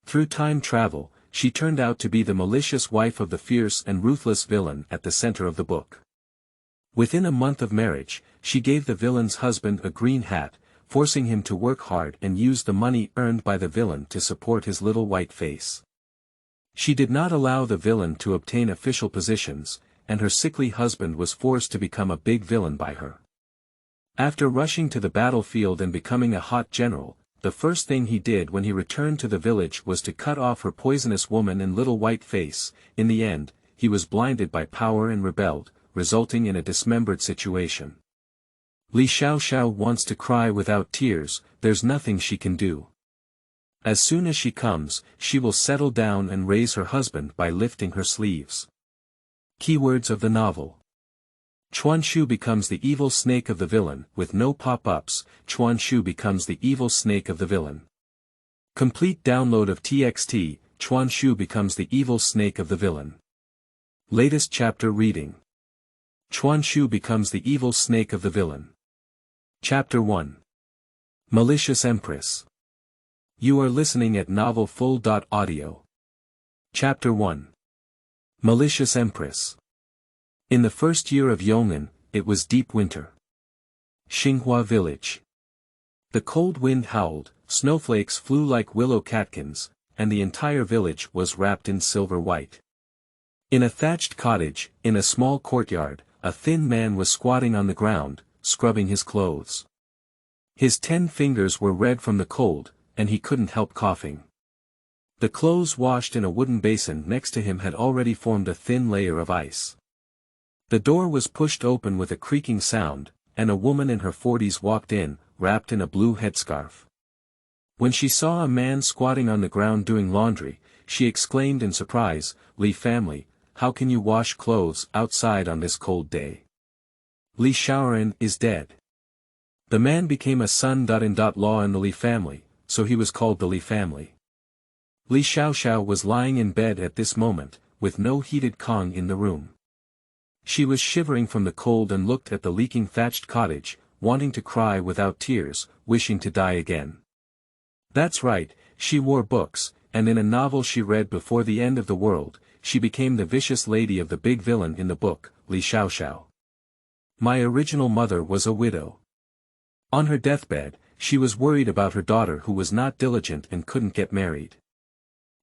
Through time travel, she turned out to be the malicious wife of the fierce and ruthless villain at the center of the book. Within a month of marriage, she gave the villain's husband a green hat, forcing him to work hard and use the money earned by the villain to support his little white face. She did not allow the villain to obtain official positions, and her sickly husband was forced to become a big villain by her. After rushing to the battlefield and becoming a hot general, the first thing he did when he returned to the village was to cut off her poisonous woman and little white face. In the end, he was blinded by power and rebelled, resulting in a dismembered situation. Xiaoxiao wants to cry without tears, there's nothing she can do. As soon as she comes, she will settle down and raise her husband by lifting her sleeves. Keywords of the novel. Chuanshu becomes the evil snake of the villain. With no pop-ups, Chuanshu becomes the evil snake of the villain. Complete download of TXT, Chuanshu becomes the evil snake of the villain. Latest chapter reading. Chuanshu becomes the evil snake of the villain. Chapter 1. Malicious Empress. You are listening at novelfull.audio. Chapter 1. Malicious Empress. In the first year of Yong'an, it was deep winter. Xinghua Village. The cold wind howled, snowflakes flew like willow catkins, and the entire village was wrapped in silver white. In a thatched cottage, in a small courtyard, a thin man was squatting on the ground, scrubbing his clothes. His 10 fingers were red from the cold, and he couldn't help coughing. The clothes washed in a wooden basin next to him had already formed a thin layer of ice. The door was pushed open with a creaking sound, and a woman in her 40s walked in, wrapped in a blue headscarf. When she saw a man squatting on the ground doing laundry, she exclaimed in surprise, "Li family, how can you wash clothes outside on this cold day? Li Xiaoran is dead." The man became a son-in-law in the Li family, so he was called the Li family. Li Xiaoxiao was lying in bed at this moment, with no heated Kong in the room. She was shivering from the cold and looked at the leaking thatched cottage, wanting to cry without tears, wishing to die again. That's right, she wore books, and in a novel she read before the end of the world, she became the vicious lady of the big villain in the book, Li Xiaoxiao. My original mother was a widow. On her deathbed, she was worried about her daughter who was not diligent and couldn't get married.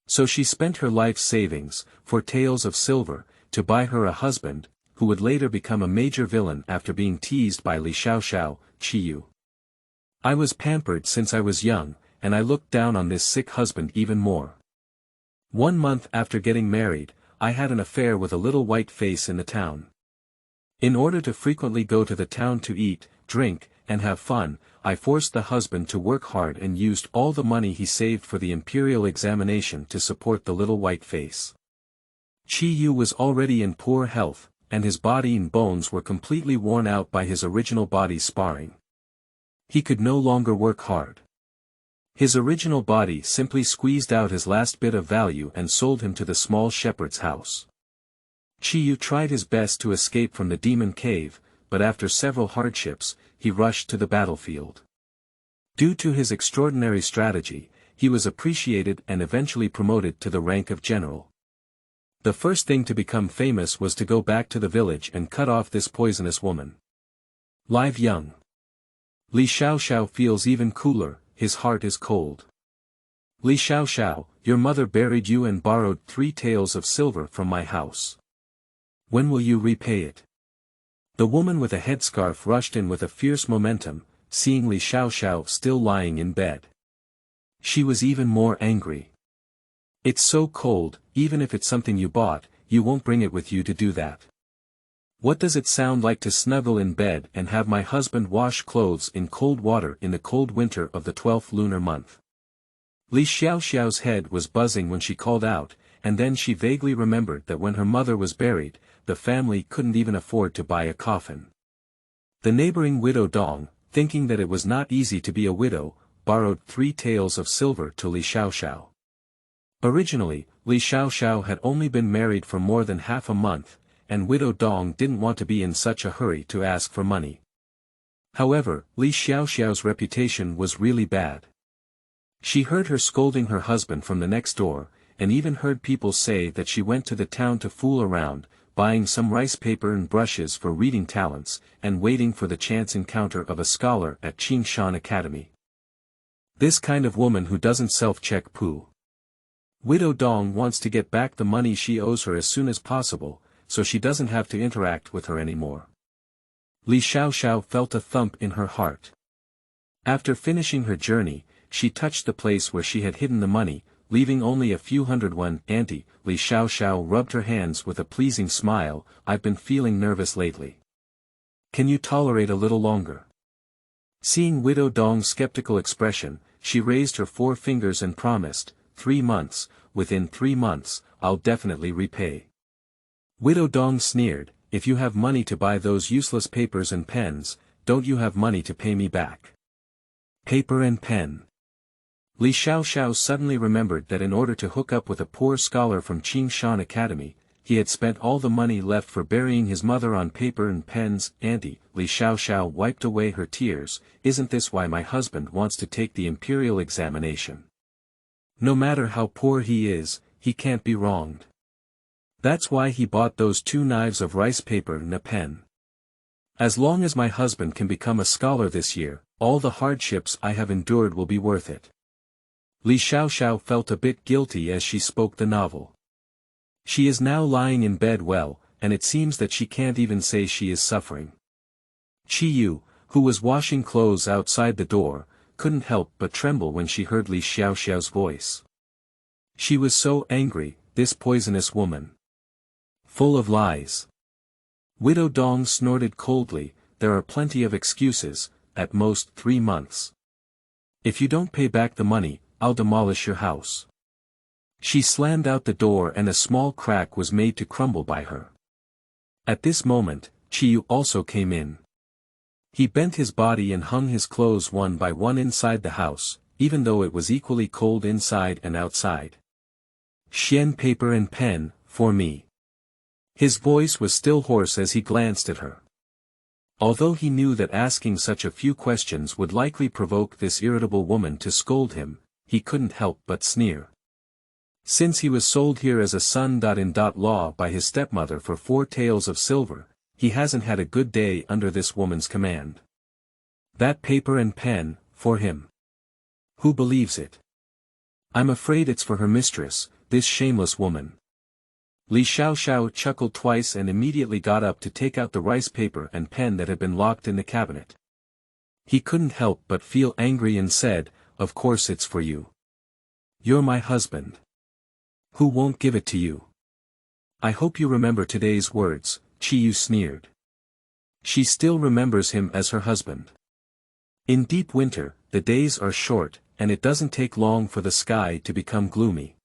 So she spent her life savings, for taels of silver, to buy her a husband, who would later become a major villain after being teased by Li Xiaoxiao, Qiyu. I was pampered since I was young, and I looked down on this sick husband even more. 1 month after getting married, I had an affair with a little white face in the town. In order to frequently go to the town to eat, drink, and have fun, I forced the husband to work hard and used all the money he saved for the imperial examination to support the little white face. Qiyu was already in poor health, and his body and bones were completely worn out by his original body sparring. He could no longer work hard. His original body simply squeezed out his last bit of value and sold him to the small shepherd's house. Qiyu tried his best to escape from the demon cave, but after several hardships, he rushed to the battlefield. Due to his extraordinary strategy, he was appreciated and eventually promoted to the rank of general. The first thing to become famous was to go back to the village and cut off this poisonous woman. Live young. Li Xiaoxiao feels even cooler, his heart is cold. Li Xiaoxiao, your mother buried you and borrowed 3 taels of silver from my house. When will you repay it? The woman with a headscarf rushed in with a fierce momentum, seeing Li Xiaoxiao still lying in bed. She was even more angry. It's so cold, even if it's something you bought, you won't bring it with you to do that. What does it sound like to snuggle in bed and have my husband wash clothes in cold water in the cold winter of the 12th lunar month? Li Xiaoxiao's head was buzzing when she called out, and then she vaguely remembered that when her mother was buried, the family couldn't even afford to buy a coffin. The neighboring widow Dong, thinking that it was not easy to be a widow, borrowed 3 taels of silver to Li Xiaoxiao. Originally, Li Xiaoxiao had only been married for more than half a month, and widow Dong didn't want to be in such a hurry to ask for money. However, Li Xiaoxiao's reputation was really bad. She heard her scolding her husband from the next door, and even heard people say that she went to the town to fool around, buying some rice paper and brushes for reading talents, and waiting for the chance encounter of a scholar at Qingshan Academy. This kind of woman who doesn't self-check poo. Widow Dong wants to get back the money she owes her as soon as possible, so she doesn't have to interact with her anymore. Li Xiaoxiao felt a thump in her heart. After finishing her journey, she touched the place where she had hidden the money, leaving only a few hundred yuan. Auntie, Li Xiaoxiao rubbed her hands with a pleasing smile. I've been feeling nervous lately. Can you tolerate a little longer? Seeing Widow Dong's skeptical expression, she raised her 4 fingers and promised, 3 months, within 3 months, I'll definitely repay. Widow Dong sneered, if you have money to buy those useless papers and pens, don't you have money to pay me back? Paper and pen. Li Xiaoxiao suddenly remembered that in order to hook up with a poor scholar from Qingshan Academy, he had spent all the money left for burying his mother on paper and pens. Auntie, Li Xiaoxiao wiped away her tears, isn't this why my husband wants to take the imperial examination? No matter how poor he is, he can't be wronged. That's why he bought those 2 knives of rice paper and a pen. As long as my husband can become a scholar this year, all the hardships I have endured will be worth it. Li Xiaoxiao felt a bit guilty as she spoke the novel. She is now lying in bed well, and it seems that she can't even say she is suffering. Qi Yu, who was washing clothes outside the door, couldn't help but tremble when she heard Li Xiaoxiao's voice. She was so angry, this poisonous woman. Full of lies. Widow Dong snorted coldly, there are plenty of excuses, at most 3 months. If you don't pay back the money, I'll demolish your house. She slammed out the door and a small crack was made to crumble by her. At this moment, Qi Yu also came in. He bent his body and hung his clothes one by one inside the house, even though it was equally cold inside and outside. Xian paper and pen, for me. His voice was still hoarse as he glanced at her. Although he knew that asking such a few questions would likely provoke this irritable woman to scold him, he couldn't help but sneer. Since he was sold here as a son-in-law by his stepmother for 4 taels of silver, he hasn't had a good day under this woman's command. That paper and pen, for him. Who believes it? I'm afraid it's for her mistress, this shameless woman. Li Xiaoxiao chuckled twice and immediately got up to take out the rice paper and pen that had been locked in the cabinet. He couldn't help but feel angry and said, of course it's for you. You're my husband. Who won't give it to you? I hope you remember today's words, Qi Yu sneered. She still remembers him as her husband. In deep winter, the days are short, and it doesn't take long for the sky to become gloomy.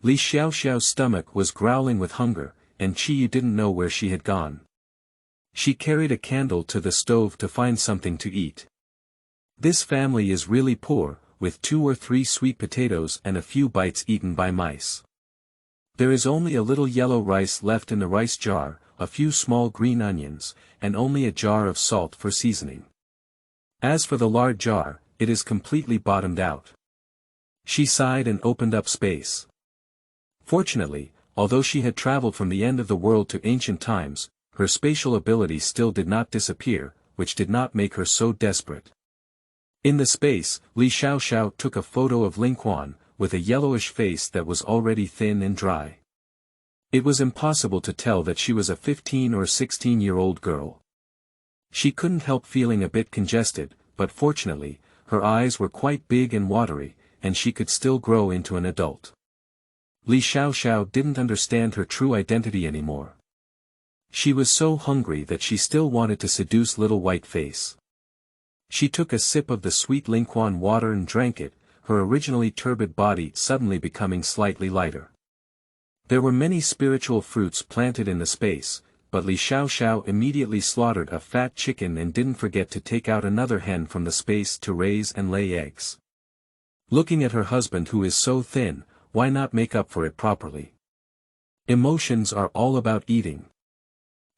Li Xiaoxiao's stomach was growling with hunger, and Qi Yu didn't know where she had gone. She carried a candle to the stove to find something to eat. This family is really poor, with 2 or 3 sweet potatoes and a few bites eaten by mice. There is only a little yellow rice left in the rice jar, a few small green onions, and only a jar of salt for seasoning. As for the lard jar, it is completely bottomed out. She sighed and opened up space. Fortunately, although she had traveled from the end of the world to ancient times, her spatial abilities still did not disappear, which did not make her so desperate. In the space, Li Xiaoxiao took a photo of Lingquan, with a yellowish face that was already thin and dry. It was impossible to tell that she was a 15 or 16-year-old girl. She couldn't help feeling a bit congested, but fortunately, her eyes were quite big and watery, and she could still grow into an adult. Li Xiaoxiao didn't understand her true identity anymore. She was so hungry that she still wanted to seduce little white face. She took a sip of the sweet Lingquan water and drank it, her originally turbid body suddenly becoming slightly lighter. There were many spiritual fruits planted in the space, but Li Xiaoxiao immediately slaughtered a fat chicken and didn't forget to take out another hen from the space to raise and lay eggs. Looking at her husband who is so thin, why not make up for it properly? Emotions are all about eating.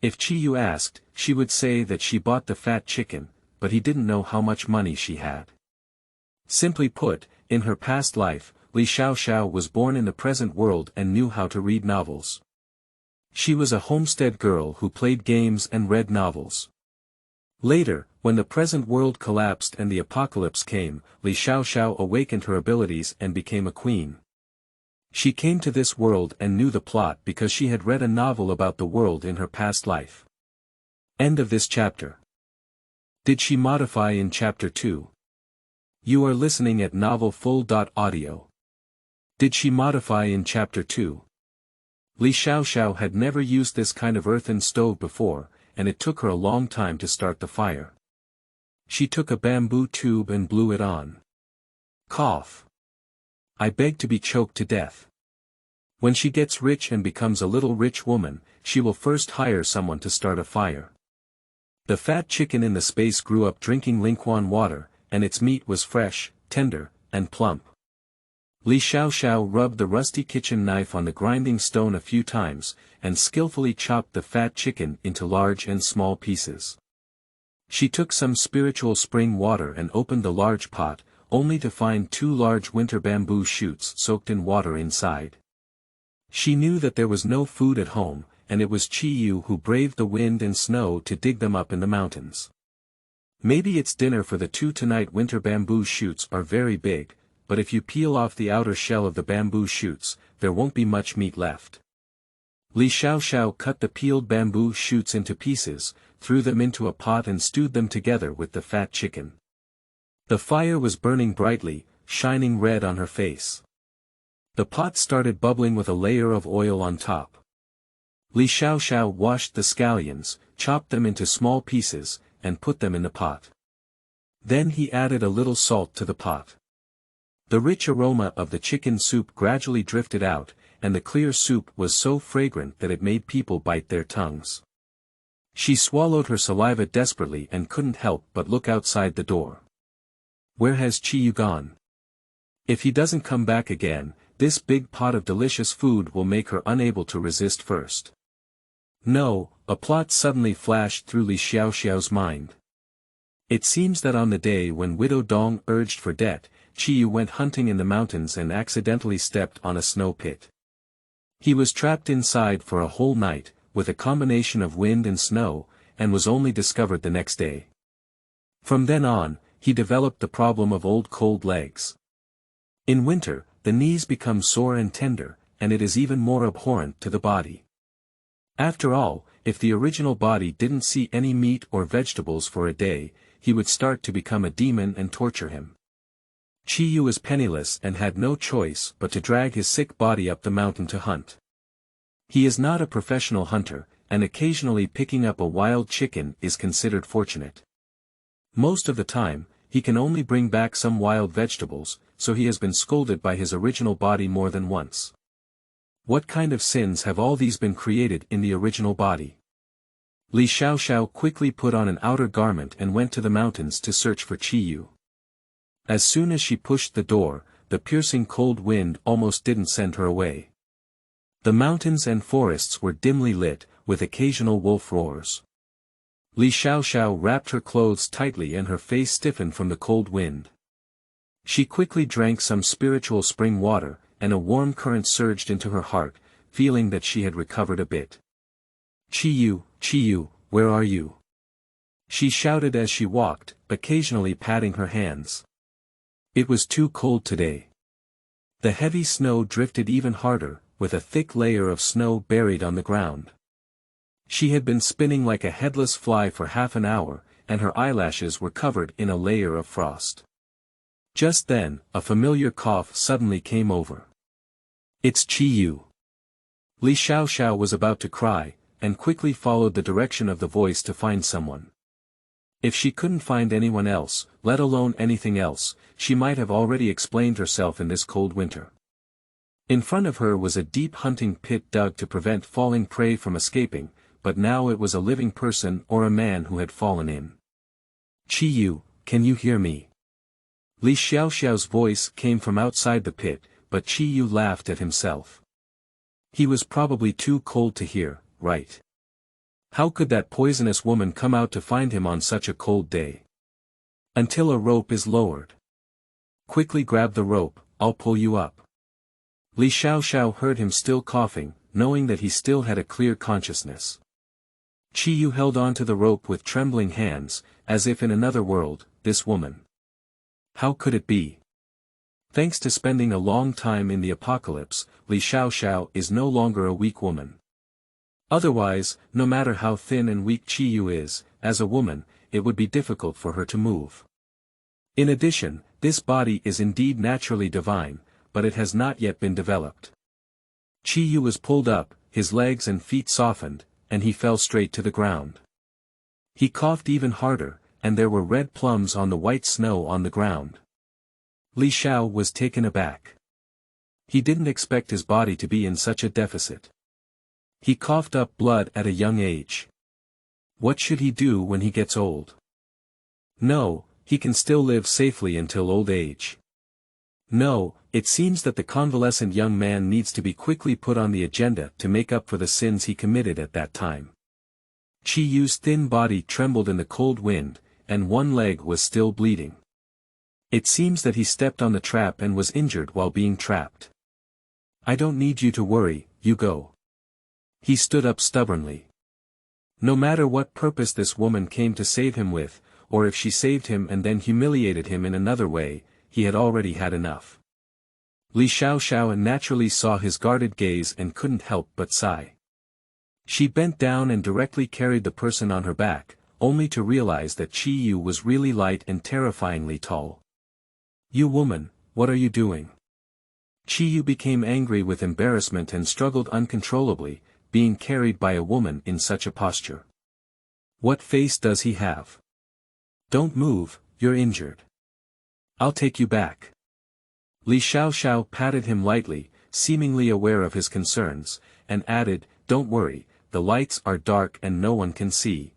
If Qi Yu asked, she would say that she bought the fat chicken, but he didn't know how much money she had. Simply put, In her past life, Li Xiaoxiao was born in the present world and knew how to read novels. She was a homestead girl who played games and read novels. Later, when the present world collapsed and the apocalypse came, Li Xiaoxiao awakened her abilities and became a queen. She came to this world and knew the plot because she had read a novel about the world in her past life. End of this chapter. Did she modify in chapter 2? You are listening at novelfull.audio. Did she modify in chapter 2? Li Xiaoxiao had never used this kind of earthen stove before, and it took her a long time to start the fire. She took a bamboo tube and blew it on. Cough. I beg to be choked to death. When she gets rich and becomes a little rich woman, she will first hire someone to start a fire. The fat chicken in the space grew up drinking Lingquan water, and its meat was fresh, tender, and plump. Li Xiaoxiao rubbed the rusty kitchen knife on the grinding stone a few times, and skillfully chopped the fat chicken into large and small pieces. She took some spiritual spring water and opened the large pot, only to find 2 large winter bamboo shoots soaked in water inside. She knew that there was no food at home, and it was Qiyu who braved the wind and snow to dig them up in the mountains. Maybe it's dinner for the 2 tonight. Winter bamboo shoots are very big, but if you peel off the outer shell of the bamboo shoots, there won't be much meat left. Li Xiaoxiao cut the peeled bamboo shoots into pieces, threw them into a pot and stewed them together with the fat chicken. The fire was burning brightly, shining red on her face. The pot started bubbling with a layer of oil on top. Li Xiaoxiao washed the scallions, chopped them into small pieces, and put them in the pot. Then he added a little salt to the pot. The rich aroma of the chicken soup gradually drifted out, and the clear soup was so fragrant that it made people bite their tongues. She swallowed her saliva desperately and couldn't help but look outside the door. Where has Qiyu gone? If he doesn't come back again, this big pot of delicious food will make her unable to resist first. No, a plot suddenly flashed through Li Xiaoxiao's mind. It seems that on the day when Widow Dong urged for debt, Qiyu went hunting in the mountains and accidentally stepped on a snow pit. He was trapped inside for a whole night, with a combination of wind and snow, and was only discovered the next day. From then on, he developed the problem of old cold legs. In winter, the knees become sore and tender, and it is even more abhorrent to the body. After all, if the original body didn't see any meat or vegetables for a day, he would start to become a demon and torture him. Qiyu was penniless and had no choice but to drag his sick body up the mountain to hunt. He is not a professional hunter, and occasionally picking up a wild chicken is considered fortunate. Most of the time, he can only bring back some wild vegetables, so he has been scolded by his original body more than once. What kind of sins have all these been created in the original body? Li Xiaoxiao quickly put on an outer garment and went to the mountains to search for Qiyu. As soon as she pushed the door, the piercing cold wind almost didn't send her away. The mountains and forests were dimly lit, with occasional wolf roars. Li Xiaoxiao wrapped her clothes tightly and her face stiffened from the cold wind. She quickly drank some spiritual spring water, and a warm current surged into her heart, feeling that she had recovered a bit. Qiyu, Qiyu, where are you? She shouted as she walked, occasionally patting her hands. It was too cold today. The heavy snow drifted even harder, with a thick layer of snow buried on the ground. She had been spinning like a headless fly for half an hour, and her eyelashes were covered in a layer of frost. Just then, a familiar cough suddenly came over. It's Qiyu. Li Xiaoxiao was about to cry, and quickly followed the direction of the voice to find someone. If she couldn't find anyone else, let alone anything else, she might have already explained herself in this cold winter. In front of her was a deep hunting pit dug to prevent falling prey from escaping, but now it was a living person or a man who had fallen in. Qiyu, can you hear me? Li Xiaoxiao's voice came from outside the pit, but Qiyu laughed at himself. He was probably too cold to hear, right? How could that poisonous woman come out to find him on such a cold day? Until a rope is lowered. Quickly grab the rope, I'll pull you up. Li Xiaoxiao heard him still coughing, knowing that he still had a clear consciousness. Qiyu held on to the rope with trembling hands, as if in another world, this woman. How could it be? Thanks to spending a long time in the apocalypse, Li Xiaoxiao is no longer a weak woman. Otherwise, no matter how thin and weak Qiyu is, as a woman, it would be difficult for her to move. In addition, this body is indeed naturally divine, but it has not yet been developed. Qiyu was pulled up, his legs and feet softened, and he fell straight to the ground. He coughed even harder, and there were red plums on the white snow on the ground. Li Xiao was taken aback. He didn't expect his body to be in such a deficit. He coughed up blood at a young age. What should he do when he gets old? No, he can still live safely until old age. No, it seems that the convalescent young man needs to be quickly put on the agenda to make up for the sins he committed at that time. Qiyu's thin body trembled in the cold wind, and one leg was still bleeding. It seems that he stepped on the trap and was injured while being trapped. I don't need you to worry, you go. He stood up stubbornly. No matter what purpose this woman came to save him with, or if she saved him and then humiliated him in another way, he had already had enough. Li Xiaoxiao naturally saw his guarded gaze and couldn't help but sigh. She bent down and directly carried the person on her back, only to realize that Qiyu was really light and terrifyingly tall. You woman, what are you doing? Qiyu became angry with embarrassment and struggled uncontrollably, being carried by a woman in such a posture. What face does he have? Don't move, you're injured. I'll take you back. Li Xiaoxiao patted him lightly, seemingly aware of his concerns, and added, don't worry, the lights are dark and no one can see.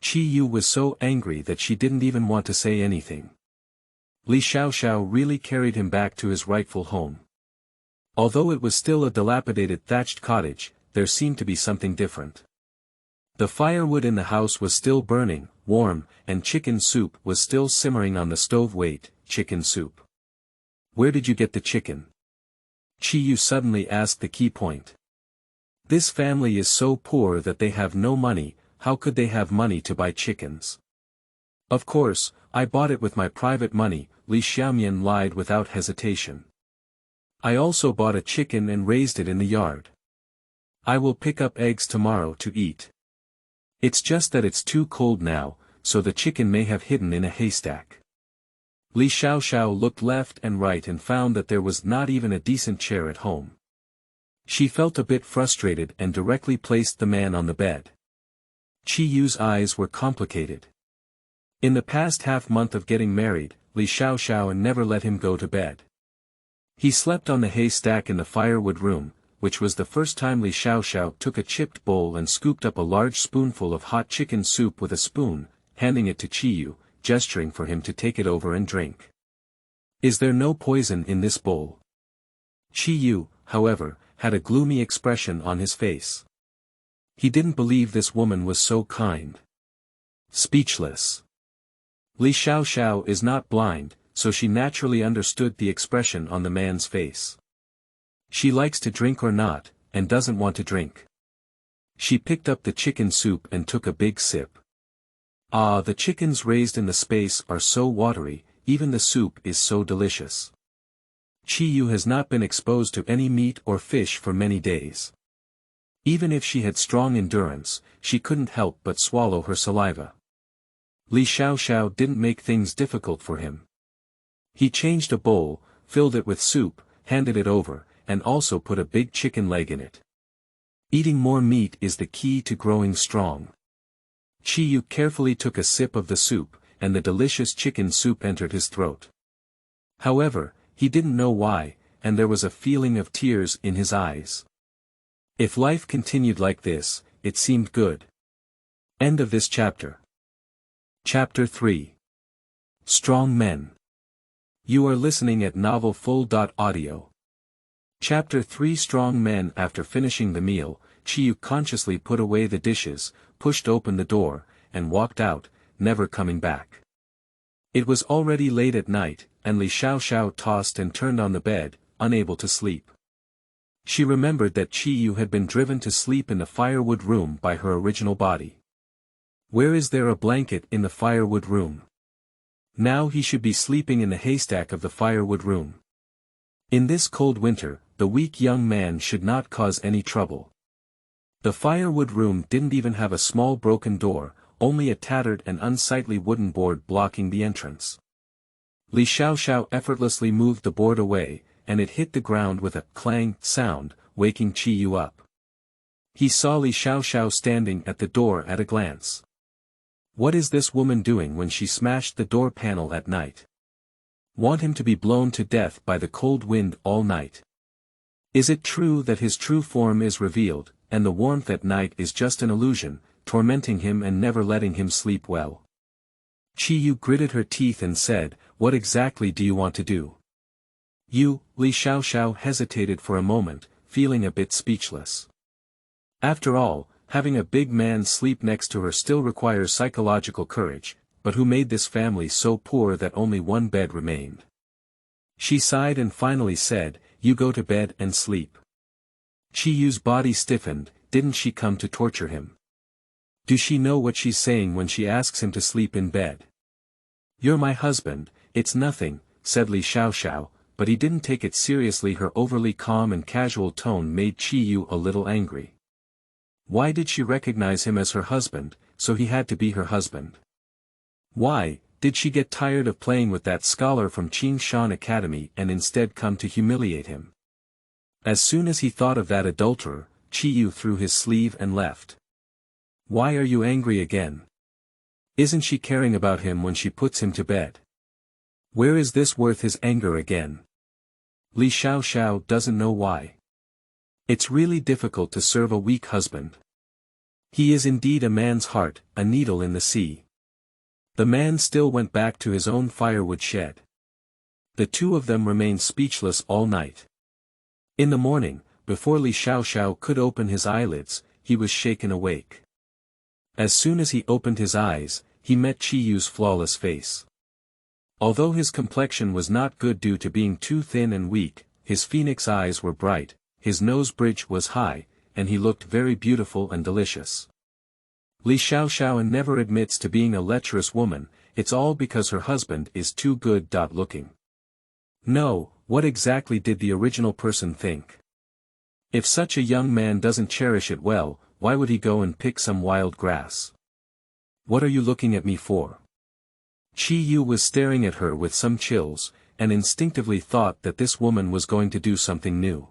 Qiyu was so angry that she didn't even want to say anything. Li Xiaoxiao really carried him back to his rightful home. Although it was still a dilapidated thatched cottage, there seemed to be something different. The firewood in the house was still burning, warm, and chicken soup was still simmering on the stove. Wait, chicken soup. Where did you get the chicken? Qiyu suddenly asked the key point. This family is so poor that they have no money, how could they have money to buy chickens? Of course, I bought it with my private money, Li Xiaomian lied without hesitation. I also bought a chicken and raised it in the yard. I will pick up eggs tomorrow to eat. It's just that it's too cold now, so the chicken may have hidden in a haystack. Li Xiaoxiao looked left and right and found that there was not even a decent chair at home. She felt a bit frustrated and directly placed the man on the bed. Qiyu's eyes were complicated. In the past half-month of getting married, Li Xiaoxiao never let him go to bed. He slept on the haystack in the firewood room, which was the first time Li Xiaoxiao took a chipped bowl and scooped up a large spoonful of hot chicken soup with a spoon, handing it to Qiyu, gesturing for him to take it over and drink. Is there no poison in this bowl? Qiyu, however, had a gloomy expression on his face. He didn't believe this woman was so kind. Speechless. Li Xiaoxiao is not blind, so she naturally understood the expression on the man's face. She likes to drink or not, and doesn't want to drink. She picked up the chicken soup and took a big sip. Ah, the chickens raised in the space are so watery, even the soup is so delicious. Qiyu has not been exposed to any meat or fish for many days. Even if she had strong endurance, she couldn't help but swallow her saliva. Li Xiaoxiao didn't make things difficult for him. He changed a bowl, filled it with soup, handed it over, and also put a big chicken leg in it. Eating more meat is the key to growing strong. Qiyu carefully took a sip of the soup, and the delicious chicken soup entered his throat. However, he didn't know why, and there was a feeling of tears in his eyes. If life continued like this, it seemed good. End of this chapter. Chapter 3. Strong Men. You are listening at novelfull.audio. Chapter 3. Strong Men. After finishing the meal, Qiyu consciously put away the dishes, pushed open the door, and walked out, never coming back. It was already late at night, and Li Xiaoxiao tossed and turned on the bed, unable to sleep. She remembered that Qiyu had been driven to sleep in the firewood room by her original body. Where is there a blanket in the firewood room? Now he should be sleeping in the haystack of the firewood room. In this cold winter, the weak young man should not cause any trouble. The firewood room didn't even have a small broken door, only a tattered and unsightly wooden board blocking the entrance. Li Xiaoxiao effortlessly moved the board away, and it hit the ground with a clang sound, waking Qiyu up. He saw Li Xiaoxiao standing at the door at a glance. What is this woman doing when she smashed the door panel at night? Want him to be blown to death by the cold wind all night? Is it true that his true form is revealed, and the warmth at night is just an illusion, tormenting him and never letting him sleep well? Qiyu gritted her teeth and said, "What exactly do you want to do?" Li Xiaoxiao hesitated for a moment, feeling a bit speechless. After all, having a big man sleep next to her still requires psychological courage, but who made this family so poor that only one bed remained? She sighed and finally said, "You go to bed and sleep." Qiyu's body stiffened. Didn't she come to torture him? Does she know what she's saying when she asks him to sleep in bed? "You're my husband, it's nothing," said Li Xiaoxiao, but he didn't take it seriously. Her overly calm and casual tone made Qiyu a little angry. Why did she recognize him as her husband, so he had to be her husband? Why, did she get tired of playing with that scholar from Qingshan Academy and instead come to humiliate him? As soon as he thought of that adulterer, Qiyu threw his sleeve and left. Why are you angry again? Isn't she caring about him when she puts him to bed? Where is this worth his anger again? Li Xiaoxiao doesn't know why. It's really difficult to serve a weak husband. He is indeed a man's heart, a needle in the sea. The man still went back to his own firewood shed. The two of them remained speechless all night. In the morning, before Li Xiaoxiao could open his eyelids, he was shaken awake. As soon as he opened his eyes, he met Qiyu's flawless face. Although his complexion was not good due to being too thin and weak, his phoenix eyes were bright, his nose bridge was high, and he looked very beautiful and delicious. Li Xiaoxiao never admits to being a lecherous woman, it's all because her husband is too good. Looking. No, what exactly did the original person think? If such a young man doesn't cherish it well, why would he go and pick some wild grass? What are you looking at me for? Qiyu was staring at her with some chills, and instinctively thought that this woman was going to do something new.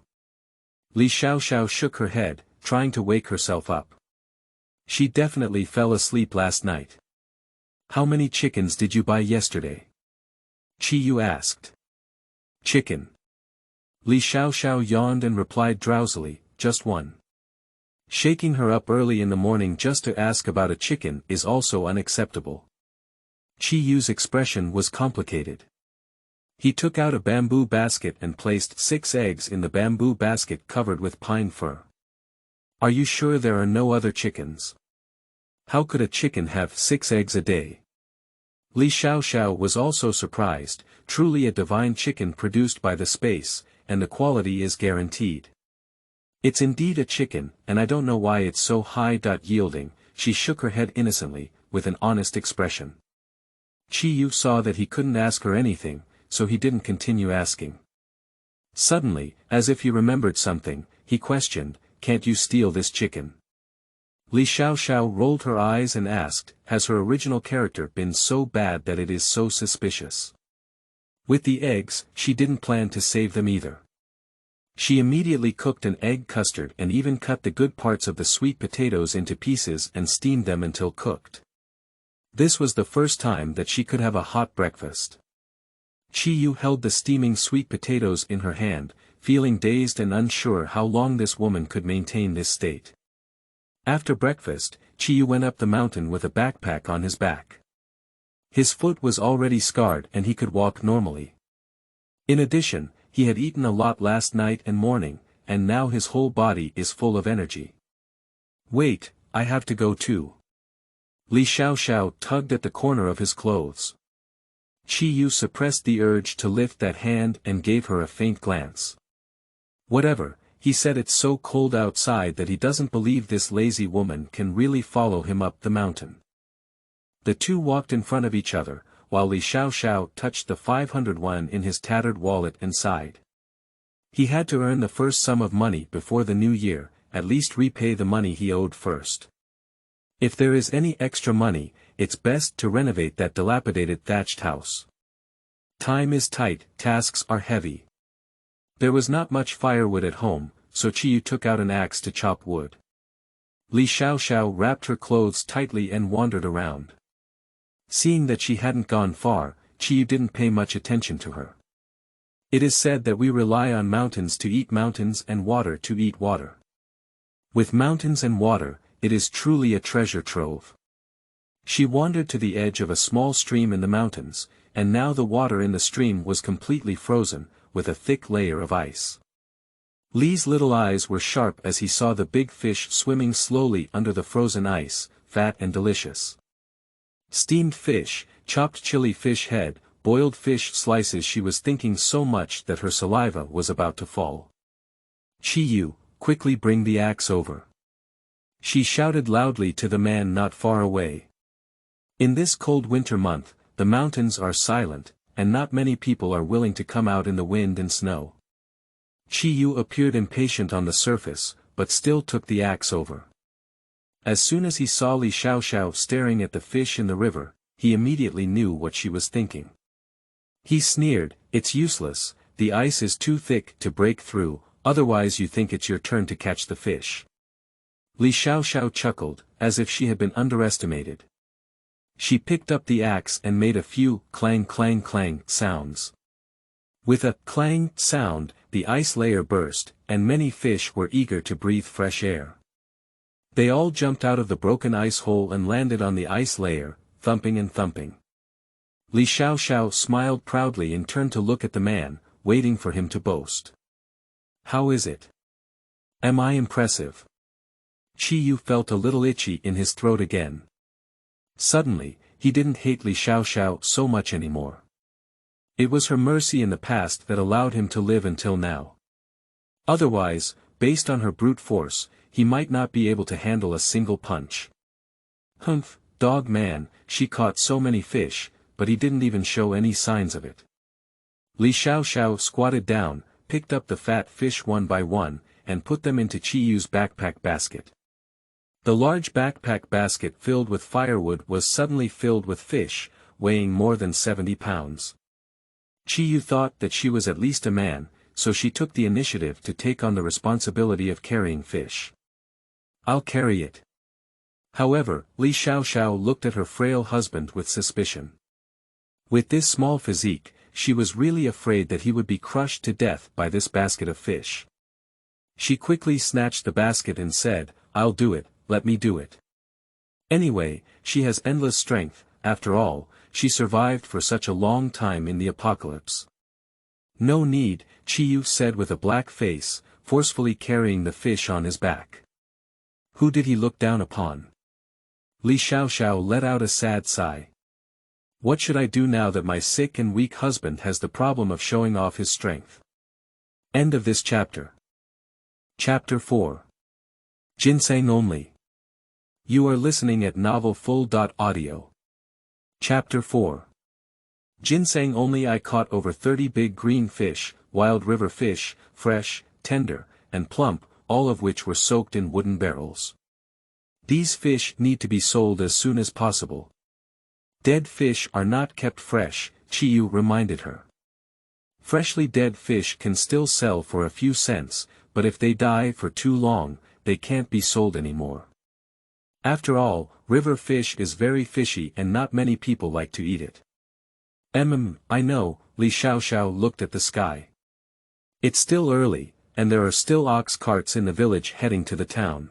Li Xiaoxiao shook her head, trying to wake herself up. She definitely fell asleep last night. How many chickens did you buy yesterday? Qiyu asked. Chicken. Li Xiaoxiao yawned and replied drowsily, just one. Shaking her up early in the morning just to ask about a chicken is also unacceptable. Qiyu's expression was complicated. He took out a bamboo basket and placed 6 eggs in the bamboo basket covered with pine fur. Are you sure there are no other chickens? How could a chicken have 6 eggs a day? Li Xiaoxiao was also surprised, truly a divine chicken produced by the space, and the quality is guaranteed. It's indeed a chicken, and I don't know why it's so high. Yielding, she shook her head innocently, with an honest expression. Qiyu saw that he couldn't ask her anything, so he didn't continue asking. Suddenly, as if he remembered something, he questioned, can't you steal this chicken? Li Xiaoxiao rolled her eyes and asked, has her original character been so bad that it is so suspicious? With the eggs, she didn't plan to save them either. She immediately cooked an egg custard and even cut the good parts of the sweet potatoes into pieces and steamed them until cooked. This was the first time that she could have a hot breakfast. Qiyu held the steaming sweet potatoes in her hand, feeling dazed and unsure how long this woman could maintain this state. After breakfast, Qiyu went up the mountain with a backpack on his back. His foot was already scarred and he could walk normally. In addition, he had eaten a lot last night and morning, and now his whole body is full of energy. Wait, I have to go too. Li Xiaoxiao tugged at the corner of his clothes. Qiyu suppressed the urge to lift that hand and gave her a faint glance. Whatever, he said, it's so cold outside that he doesn't believe this lazy woman can really follow him up the mountain. The two walked in front of each other, while Li Xiaoxiao touched the 500 yuan in his tattered wallet and sighed. He had to earn the first sum of money before the new year, at least repay the money he owed first. If there is any extra money, it's best to renovate that dilapidated thatched house. Time is tight, tasks are heavy. There was not much firewood at home, so Qiyu took out an axe to chop wood. Li Xiaoxiao wrapped her clothes tightly and wandered around. Seeing that she hadn't gone far, Qiyu didn't pay much attention to her. It is said that we rely on mountains to eat mountains and water to eat water. With mountains and water, it is truly a treasure trove. She wandered to the edge of a small stream in the mountains, and now the water in the stream was completely frozen, with a thick layer of ice. Li's little eyes were sharp as he saw the big fish swimming slowly under the frozen ice, fat and delicious. Steamed fish, chopped chili fish head, boiled fish slices. She was thinking so much that her saliva was about to fall. Qiyu, quickly bring the axe over. She shouted loudly to the man not far away. In this cold winter month, the mountains are silent, and not many people are willing to come out in the wind and snow. Qiyu appeared impatient on the surface, but still took the axe over. As soon as he saw Li Xiaoxiao staring at the fish in the river, he immediately knew what she was thinking. He sneered, "It's useless, the ice is too thick to break through, otherwise you think it's your turn to catch the fish." Li Xiaoxiao chuckled, as if she had been underestimated. She picked up the axe and made a few clang clang clang sounds. With a clang sound, the ice layer burst, and many fish were eager to breathe fresh air. They all jumped out of the broken ice hole and landed on the ice layer, thumping and thumping. Li Xiaoxiao smiled proudly and turned to look at the man, waiting for him to boast. "How is it? Am I impressive?" Qiyu felt a little itchy in his throat again. Suddenly, he didn't hate Li Xiaoxiao so much anymore. It was her mercy in the past that allowed him to live until now. Otherwise, based on her brute force, he might not be able to handle a single punch. Humph, dog man, she caught so many fish, but he didn't even show any signs of it. Li Xiaoxiao squatted down, picked up the fat fish one by one, and put them into Qiyu's backpack basket. The large backpack basket filled with firewood was suddenly filled with fish, weighing more than 70 pounds. Qiyu thought that she was at least a man, so she took the initiative to take on the responsibility of carrying fish. "I'll carry it." However, Li Xiaoxiao looked at her frail husband with suspicion. With this small physique, she was really afraid that he would be crushed to death by this basket of fish. She quickly snatched the basket and said, "I'll do it, let me do it. Anyway, she has endless strength, after all, she survived for such a long time in the apocalypse." "No need," Qiyu said with a black face, forcefully carrying the fish on his back. Who did he look down upon? Li Xiaoxiao let out a sad sigh. "What should I do now that my sick and weak husband has the problem of showing off his strength?" End of this chapter. Chapter 4. Ginseng only. You are listening at novelfull.audio. Chapter 4. Ginseng only. I caught over 30 big green fish, wild river fish, fresh, tender, and plump, all of which were soaked in wooden barrels. These fish need to be sold as soon as possible. Dead fish are not kept fresh, Qiyu reminded her. Freshly dead fish can still sell for a few cents, but if they die for too long, they can't be sold anymore. After all, river fish is very fishy and not many people like to eat it. I know, Li Xiaoxiao looked at the sky. It's still early, and there are still ox carts in the village heading to the town.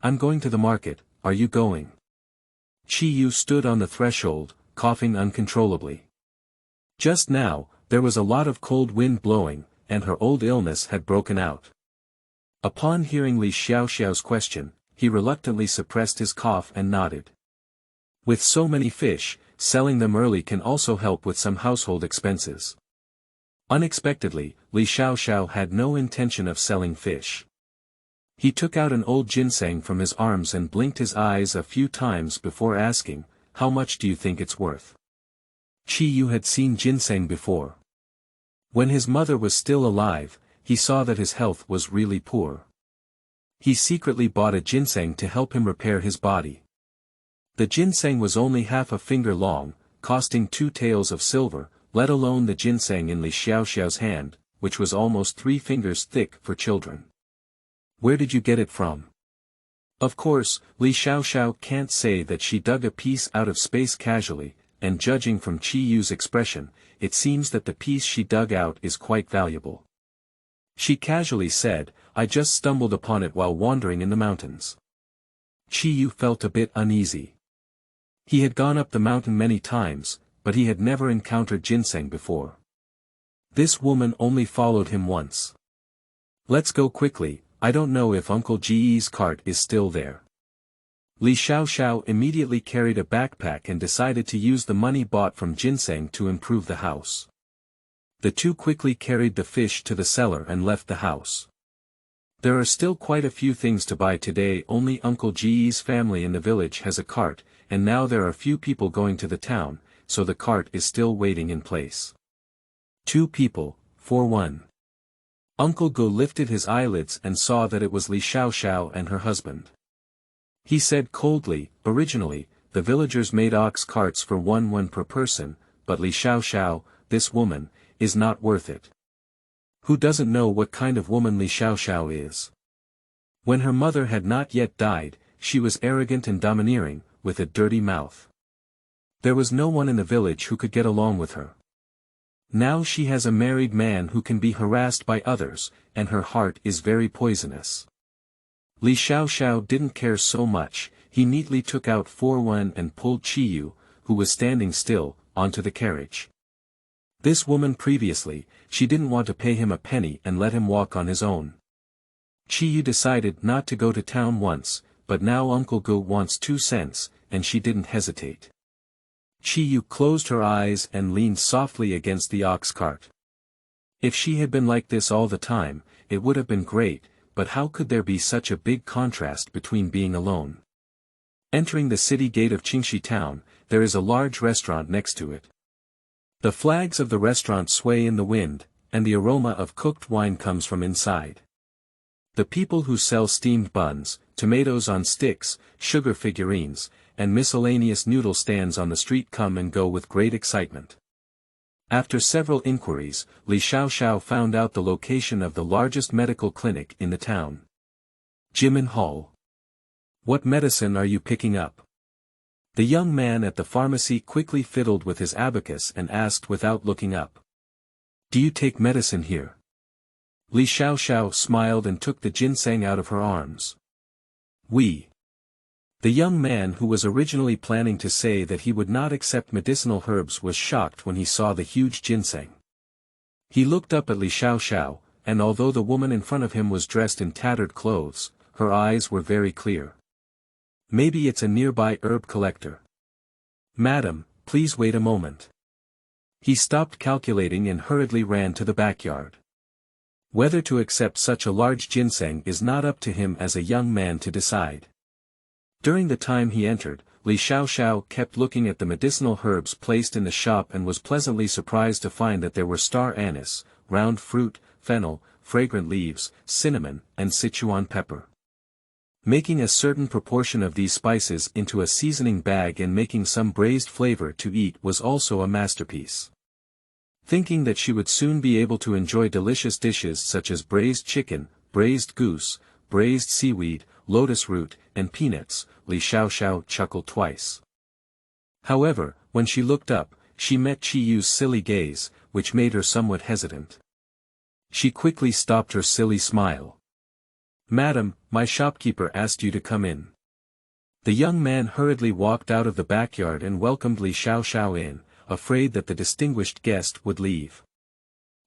I'm going to the market, are you going? Qiyu stood on the threshold, coughing uncontrollably. Just now, there was a lot of cold wind blowing, and her old illness had broken out. Upon hearing Li Xiaoxiao's question, he reluctantly suppressed his cough and nodded. With so many fish, selling them early can also help with some household expenses. Unexpectedly, Li Xiaoxiao had no intention of selling fish. He took out an old ginseng from his arms and blinked his eyes a few times before asking, "How much do you think it's worth?" Qi Yu had seen ginseng before. When his mother was still alive, he saw that his health was really poor. He secretly bought a ginseng to help him repair his body. The ginseng was only half a finger long, costing 2 taels of silver, let alone the ginseng in Li Xiaoxiao's hand, which was almost 3 fingers thick for children. "Where did you get it from?" Of course, Li Xiaoxiao can't say that she dug a piece out of space casually, and judging from Qi Yu's expression, it seems that the piece she dug out is quite valuable. She casually said, "I just stumbled upon it while wandering in the mountains." Qi Yu felt a bit uneasy. He had gone up the mountain many times, but he had never encountered ginseng before. This woman only followed him once. "Let's go quickly, I don't know if Uncle Ji's cart is still there." Li Xiaoxiao immediately carried a backpack and decided to use the money bought from ginseng to improve the house. The two quickly carried the fish to the cellar and left the house. There are still quite a few things to buy today. Only Uncle Ji's family in the village has a cart, and now there are few people going to the town, so the cart is still waiting in place. 2 people, for 1. Uncle Go lifted his eyelids and saw that it was Li Xiaoxiao and her husband. He said coldly, "Originally, the villagers made ox carts for 1 per person, but Li Xiaoxiao, this woman, is not worth it." Who doesn't know what kind of woman Li Xiaoxiao is? When her mother had not yet died, she was arrogant and domineering, with a dirty mouth. There was no one in the village who could get along with her. Now she has a married man who can be harassed by others, and her heart is very poisonous. Li Xiaoxiao didn't care so much. He neatly took out 4 and pulled Qi Yu, who was standing still, onto the carriage. This woman previously, she didn't want to pay him a penny and let him walk on his own. Qi Yu decided not to go to town once, but now Uncle Go wants 2 cents, and she didn't hesitate. Qi Yu closed her eyes and leaned softly against the ox cart. If she had been like this all the time, it would have been great, but how could there be such a big contrast between being alone? Entering the city gate of Qingxi town, there is a large restaurant next to it. The flags of the restaurant sway in the wind, and the aroma of cooked wine comes from inside. The people who sell steamed buns, tomatoes on sticks, sugar figurines, and miscellaneous noodle stands on the street come and go with great excitement. After several inquiries, Li Xiaoxiao found out the location of the largest medical clinic in the town. Jimin Hall. "What medicine are you picking up?" The young man at the pharmacy quickly fiddled with his abacus and asked without looking up. "Do you take medicine here?" Li Xiaoxiao smiled and took the ginseng out of her arms. "We." The young man who was originally planning to say that he would not accept medicinal herbs was shocked when he saw the huge ginseng. He looked up at Li Xiaoxiao, and although the woman in front of him was dressed in tattered clothes, her eyes were very clear. Maybe it's a nearby herb collector. "Madam, please wait a moment." He stopped calculating and hurriedly ran to the backyard. Whether to accept such a large ginseng is not up to him as a young man to decide. During the time he entered, Li Xiaoxiao kept looking at the medicinal herbs placed in the shop and was pleasantly surprised to find that there were star anise, round fruit, fennel, fragrant leaves, cinnamon, and Sichuan pepper. Making a certain proportion of these spices into a seasoning bag and making some braised flavor to eat was also a masterpiece. Thinking that she would soon be able to enjoy delicious dishes such as braised chicken, braised goose, braised seaweed, lotus root, and peanuts, Li Xiaoxiao chuckled twice. However, when she looked up, she met Qi Yu's silly gaze, which made her somewhat hesitant. She quickly stopped her silly smile. "Madam, my shopkeeper asked you to come in." The young man hurriedly walked out of the backyard and welcomed Li Xiaoxiao in, afraid that the distinguished guest would leave.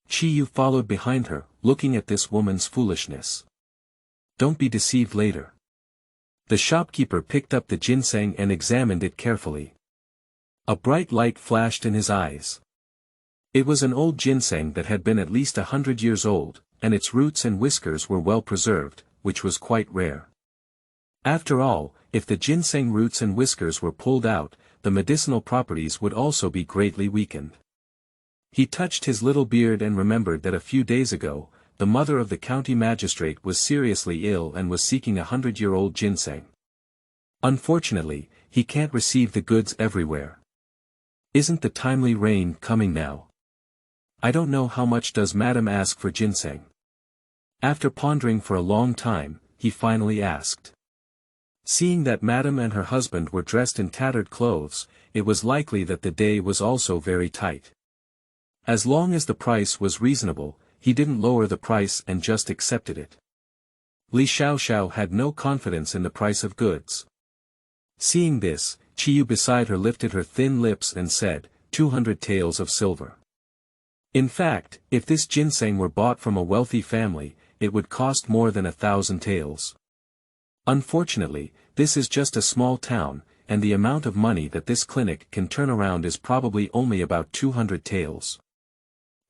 Qi Yu followed behind her, looking at this woman's foolishness. "Don't be deceived later." The shopkeeper picked up the ginseng and examined it carefully. A bright light flashed in his eyes. It was an old ginseng that had been at least 100 years old, and its roots and whiskers were well preserved, which was quite rare. After all, if the ginseng roots and whiskers were pulled out, the medicinal properties would also be greatly weakened. He touched his little beard and remembered that a few days ago, the mother of the county magistrate was seriously ill and was seeking 100-year-old ginseng. Unfortunately, he can't receive the goods everywhere. Isn't the timely rain coming now? I don't know how much does Madam ask for ginseng. After pondering for a long time, he finally asked. Seeing that Madam and her husband were dressed in tattered clothes, it was likely that the day was also very tight. As long as the price was reasonable, he didn't lower the price and just accepted it. Li Xiaoxiao had no confidence in the price of goods. Seeing this, Qiyu beside her lifted her thin lips and said, 200 taels of silver. In fact, if this ginseng were bought from a wealthy family, it would cost more than 1,000 taels. Unfortunately, this is just a small town, and the amount of money that this clinic can turn around is probably only about 200 taels.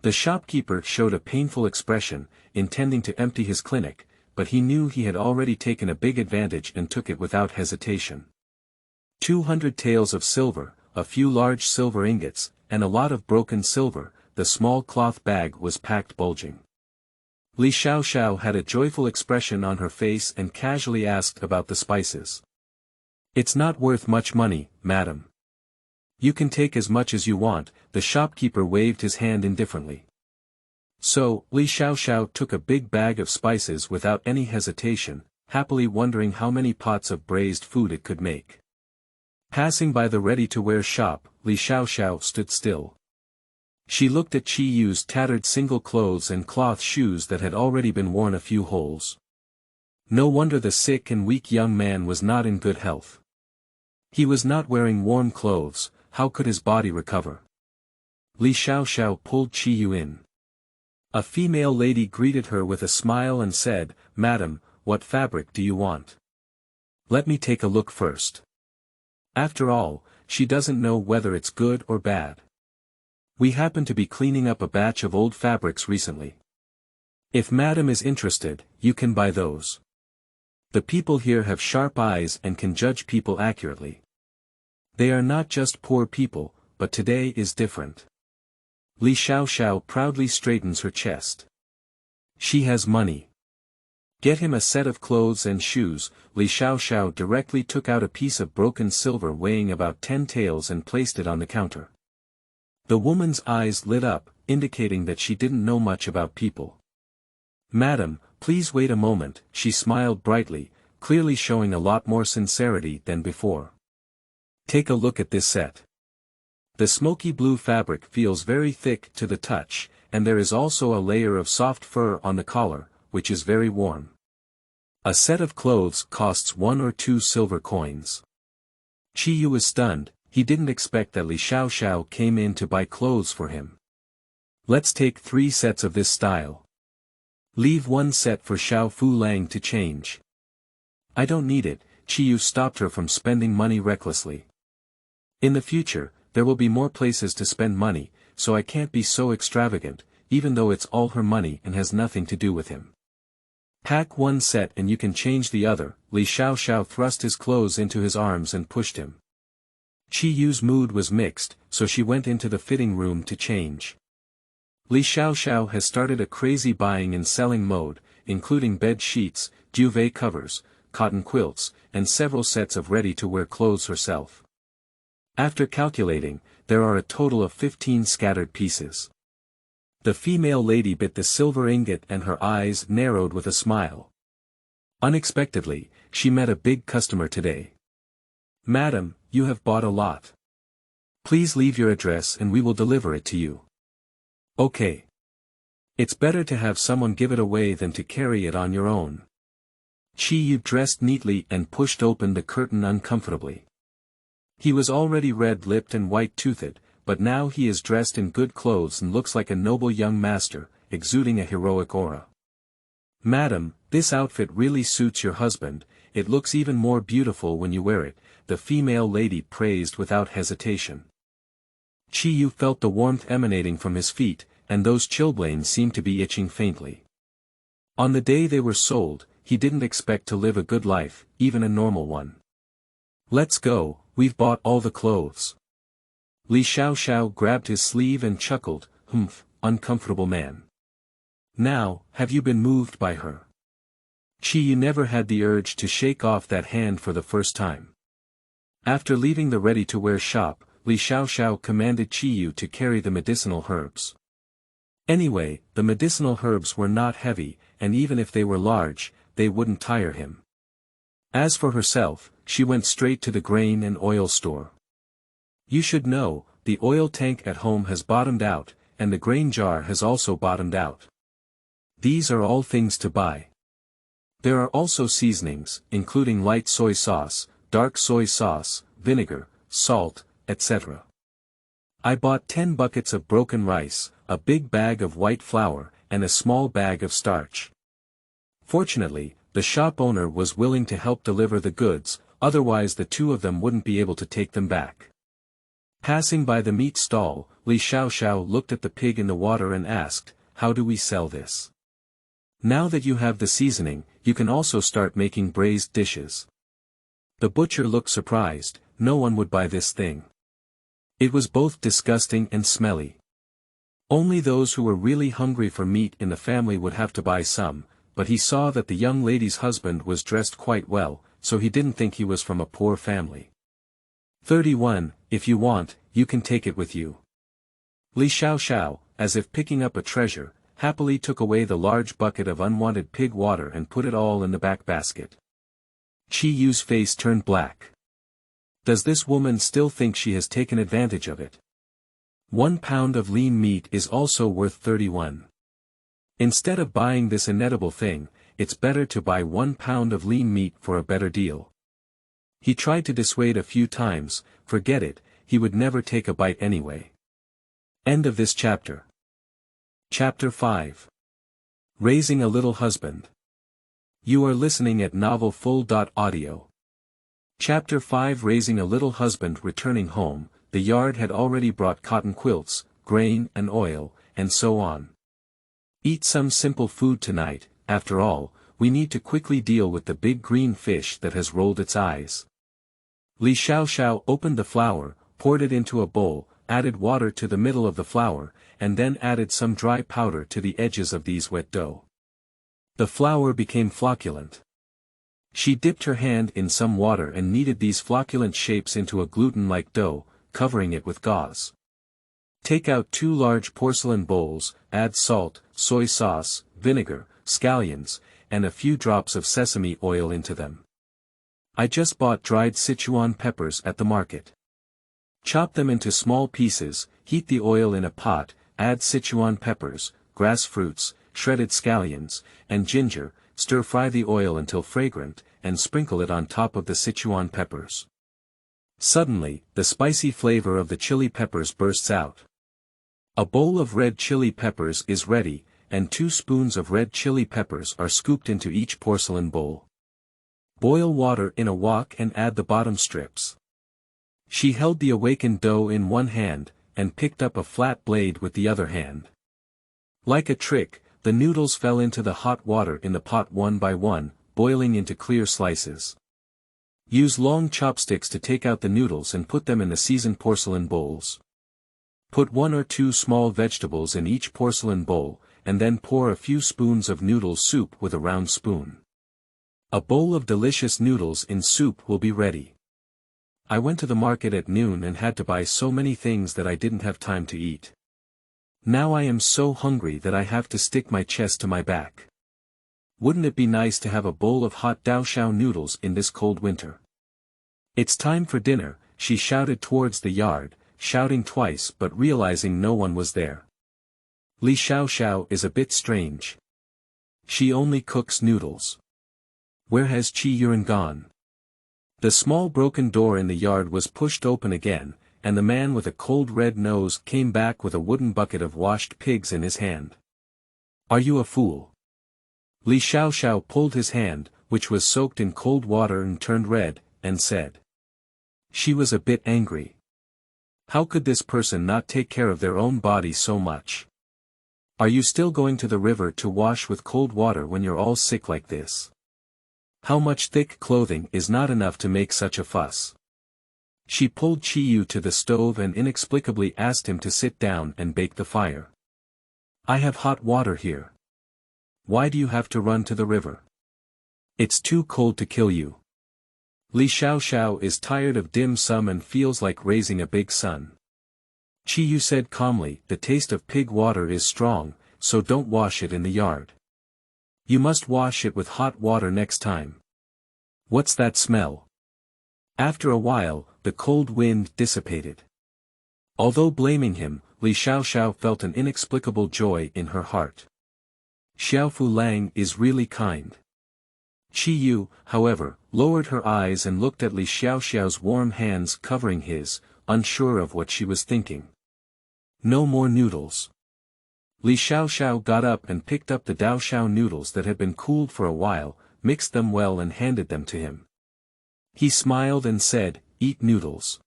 The shopkeeper showed a painful expression, intending to empty his clinic, but he knew he had already taken a big advantage and took it without hesitation. 200 taels of silver, a few large silver ingots, and a lot of broken silver, the small cloth bag was packed bulging. Li Xiaoxiao had a joyful expression on her face and casually asked about the spices. It's not worth much money, madam. You can take as much as you want, the shopkeeper waved his hand indifferently. So, Li Xiaoxiao took a big bag of spices without any hesitation, happily wondering how many pots of braised food it could make. Passing by the ready-to-wear shop, Li Xiaoxiao stood still. She looked at Qiyu's tattered single clothes and cloth shoes that had already been worn a few holes. No wonder the sick and weak young man was not in good health. He was not wearing warm clothes, how could his body recover? Li Xiaoxiao pulled Qiyu in. A female lady greeted her with a smile and said, Madam, what fabric do you want? Let me take a look first. After all, she doesn't know whether it's good or bad. We happen to be cleaning up a batch of old fabrics recently. If Madam is interested, you can buy those. The people here have sharp eyes and can judge people accurately. They are not just poor people, but today is different. Li Xiaoxiao proudly straightens her chest. She has money. Get him a set of clothes and shoes. Li Xiaoxiao directly took out a piece of broken silver weighing about 10 taels and placed it on the counter. The woman's eyes lit up, indicating that she didn't know much about people. Madam, please wait a moment, she smiled brightly, clearly showing a lot more sincerity than before. Take a look at this set. The smoky blue fabric feels very thick to the touch, and there is also a layer of soft fur on the collar, which is very warm. A set of clothes costs 1 or 2 silver coins. Qiyu was stunned. He didn't expect that Li Xiaoxiao came in to buy clothes for him. Let's take 3 sets of this style. Leave 1 set for Xiao Fu Lang to change. I don't need it, Qiyu stopped her from spending money recklessly. In the future, there will be more places to spend money, so I can't be so extravagant, even though it's all her money and has nothing to do with him. Pack 1 set and you can change the other. Li Xiaoxiao thrust his clothes into his arms and pushed him. Qiyu's mood was mixed, so she went into the fitting room to change. Li Xiaoxiao has started a crazy buying and selling mode, including bed sheets, duvet covers, cotton quilts, and several sets of ready-to-wear clothes herself. After calculating, there are a total of 15 scattered pieces. The female lady bit the silver ingot and her eyes narrowed with a smile. Unexpectedly, she met a big customer today. Madam, you have bought a lot. Please leave your address and we will deliver it to you. Okay. It's better to have someone give it away than to carry it on your own. Qiyu dressed neatly and pushed open the curtain uncomfortably. He was already red-lipped and white-toothed, but now he is dressed in good clothes and looks like a noble young master, exuding a heroic aura. Madam, this outfit really suits your husband, it looks even more beautiful when you wear it, the female lady praised without hesitation. Qiyu felt the warmth emanating from his feet, and those chilblains seemed to be itching faintly. On the day they were sold, he didn't expect to live a good life, even a normal one. Let's go, we've bought all the clothes. Li Xiaoxiao grabbed his sleeve and chuckled, humph, uncomfortable man. Now, have you been moved by her? Qiyu never had the urge to shake off that hand for the first time. After leaving the ready-to-wear shop, Li Xiaoxiao commanded Qiyu to carry the medicinal herbs. Anyway, the medicinal herbs were not heavy, and even if they were large, they wouldn't tire him. As for herself, she went straight to the grain and oil store. You should know, the oil tank at home has bottomed out, and the grain jar has also bottomed out. These are all things to buy. There are also seasonings, including light soy sauce, dark soy sauce, vinegar, salt, etc. I bought 10 buckets of broken rice, a big bag of white flour, and a small bag of starch. Fortunately, the shop owner was willing to help deliver the goods, otherwise the two of them wouldn't be able to take them back. Passing by the meat stall, Li Xiaoxiao looked at the pig in the water and asked, "How do we sell this? Now that you have the seasoning, you can also start making braised dishes." The butcher looked surprised. No one would buy this thing. It was both disgusting and smelly. Only those who were really hungry for meat in the family would have to buy some, but he saw that the young lady's husband was dressed quite well, so he didn't think he was from a poor family. 31, if you want, you can take it with you. Li Xiaoxiao, as if picking up a treasure, happily took away the large bucket of unwanted pig water and put it all in the back basket. Qiyu's face turned black. Does this woman still think she has taken advantage of it? 1 pound of lean meat is also worth 31. Instead of buying this inedible thing, it's better to buy 1 pound of lean meat for a better deal. He tried to dissuade a few times, forget it, he would never take a bite anyway. End of this chapter. Chapter 5. Raising a Little Husband. You are listening at novelfull.audio. Chapter 5. Raising a Little Husband. Returning home, the yard had already brought cotton quilts, grain and oil, and so on. Eat some simple food tonight, after all, we need to quickly deal with the big green fish that has rolled its eyes. Li Xiaoxiao opened the flour, poured it into a bowl, added water to the middle of the flour, and then added some dry powder to the edges of these wet dough. The flour became flocculent. She dipped her hand in some water and kneaded these flocculent shapes into a gluten-like dough, covering it with gauze. Take out 2 large porcelain bowls, add salt, soy sauce, vinegar, scallions, and a few drops of sesame oil into them. I just bought dried Sichuan peppers at the market. Chop them into small pieces, heat the oil in a pot, add Sichuan peppers, grass fruits, shredded scallions, and ginger, stir-fry the oil until fragrant, and sprinkle it on top of the Sichuan peppers. Suddenly, the spicy flavor of the chili peppers bursts out. A bowl of red chili peppers is ready, and 2 spoons of red chili peppers are scooped into each porcelain bowl. Boil water in a wok and add the bottom strips. She held the awakened dough in one hand, and picked up a flat blade with the other hand. Like a trick, the noodles fell into the hot water in the pot one by one, boiling into clear slices. Use long chopsticks to take out the noodles and put them in the seasoned porcelain bowls. Put 1 or 2 small vegetables in each porcelain bowl, and then pour a few spoons of noodle soup with a round spoon. A bowl of delicious noodles in soup will be ready. I went to the market at noon and had to buy so many things that I didn't have time to eat. Now I am so hungry that I have to stick my chest to my back. Wouldn't it be nice to have a bowl of hot Daoxiao noodles in this cold winter? It's time for dinner, she shouted towards the yard, shouting twice but realizing no one was there. Li Xiaoxiao is a bit strange. She only cooks noodles. Where has Qi Yuan gone? The small broken door in the yard was pushed open again, and the man with a cold red nose came back with a wooden bucket of washed pigs in his hand. Are you a fool? Li Xiaoxiao pulled his hand, which was soaked in cold water and turned red, and said. She was a bit angry. How could this person not take care of their own body so much? Are you still going to the river to wash with cold water when you're all sick like this? How much thick clothing is not enough to make such a fuss? She pulled Qiyu to the stove and inexplicably asked him to sit down and bake the fire. I have hot water here. Why do you have to run to the river? It's too cold to kill you. Li Xiaoxiao is tired of dim sum and feels like raising a big son. Qiyu said calmly, the taste of pig water is strong, so don't wash it in the yard. You must wash it with hot water next time. What's that smell? After a while, the cold wind dissipated. Although blaming him, Li Xiaoxiao felt an inexplicable joy in her heart. Xiaofu Lang is really kind. Qiyu, however, lowered her eyes and looked at Li Xiaoxiao's warm hands covering his, unsure of what she was thinking. No more noodles. Li Xiaoxiao got up and picked up the daoxiao noodles that had been cooled for a while, mixed them well and handed them to him. He smiled and said, eat noodles.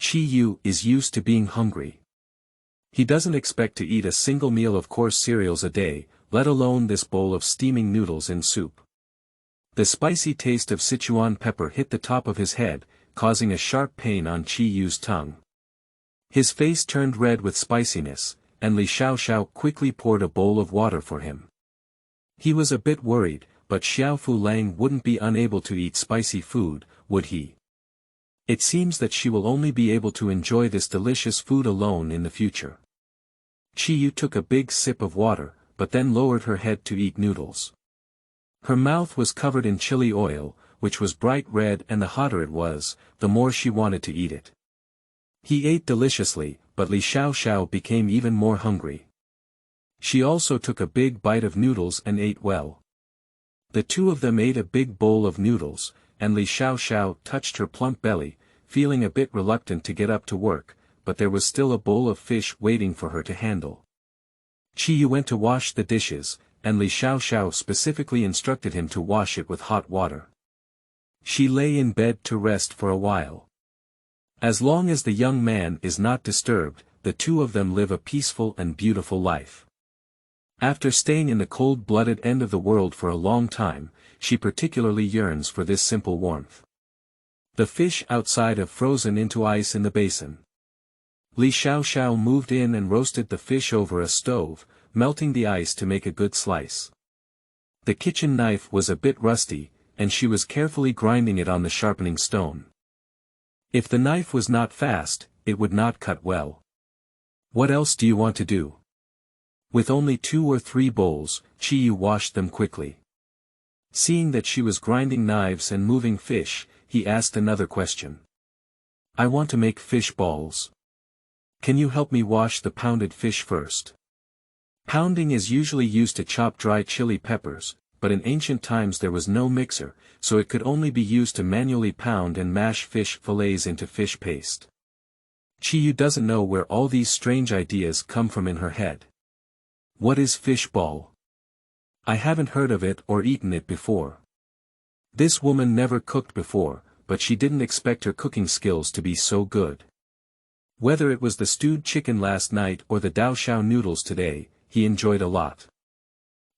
Qiyu is used to being hungry. He doesn't expect to eat a single meal of coarse cereals a day, let alone this bowl of steaming noodles in soup. The spicy taste of Sichuan pepper hit the top of his head, causing a sharp pain on Qiyu's tongue. His face turned red with spiciness, and Li Xiaoxiao quickly poured a bowl of water for him. He was a bit worried, but Xiaofu Lang wouldn't be unable to eat spicy food, would he? It seems that she will only be able to enjoy this delicious food alone in the future. Qiyu took a big sip of water, but then lowered her head to eat noodles. Her mouth was covered in chili oil, which was bright red, and the hotter it was, the more she wanted to eat it. He ate deliciously, but Li Xiaoxiao became even more hungry. She also took a big bite of noodles and ate well. The two of them ate a big bowl of noodles, and Li Xiaoxiao touched her plump belly, feeling a bit reluctant to get up to work, but there was still a bowl of fish waiting for her to handle. Qiyu went to wash the dishes, and Li Xiaoxiao specifically instructed him to wash it with hot water. She lay in bed to rest for a while. As long as the young man is not disturbed, the two of them live a peaceful and beautiful life. After staying in the cold-blooded end of the world for a long time, she particularly yearns for this simple warmth. The fish outside have frozen into ice in the basin. Li Xiaoxiao moved in and roasted the fish over a stove, melting the ice to make a good slice. The kitchen knife was a bit rusty, and she was carefully grinding it on the sharpening stone. If the knife was not fast, it would not cut well. What else do you want to do? With only 2 or 3 bowls, Qiyu washed them quickly. Seeing that she was grinding knives and moving fish, he asked another question. I want to make fish balls. Can you help me wash the pounded fish first? Pounding is usually used to chop dry chili peppers, but in ancient times there was no mixer, so it could only be used to manually pound and mash fish fillets into fish paste. Qiyu doesn't know where all these strange ideas come from in her head. What is fish ball? I haven't heard of it or eaten it before. This woman never cooked before, but she didn't expect her cooking skills to be so good. Whether it was the stewed chicken last night or the daoxiao noodles today, he enjoyed a lot.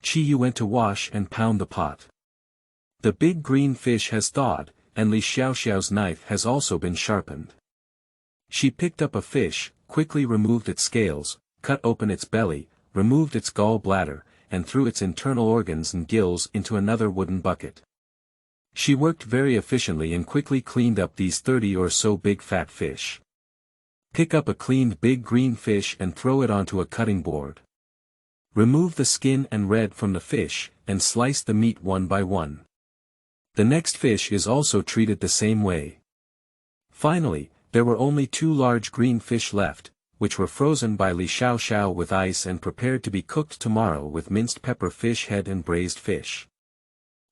Qiyu went to wash and pound the pot. The big green fish has thawed, and Li Xiaoxiao's knife has also been sharpened. She picked up a fish, quickly removed its scales, cut open its belly, removed its gall bladder, and threw its internal organs and gills into another wooden bucket. She worked very efficiently and quickly cleaned up these 30 or so big fat fish. Pick up a cleaned big green fish and throw it onto a cutting board. Remove the skin and red from the fish, and slice the meat one by one. The next fish is also treated the same way. Finally, there were only 2 large green fish left, which were frozen by Li Xiaoxiao with ice and prepared to be cooked tomorrow with minced pepper fish head and braised fish.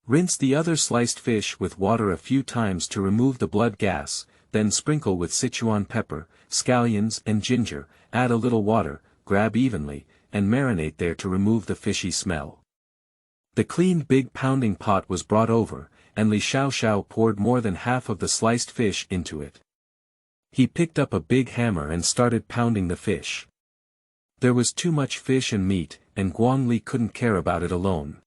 Rinse the other sliced fish with water a few times to remove the blood gas, then sprinkle with Sichuan pepper, scallions and ginger, add a little water, grab evenly, and marinate there to remove the fishy smell. The cleaned big pounding pot was brought over, and Li Xiaoxiao poured more than half of the sliced fish into it. He picked up a big hammer and started pounding the fish. There was too much fish and meat, and Guangli couldn't care about it alone.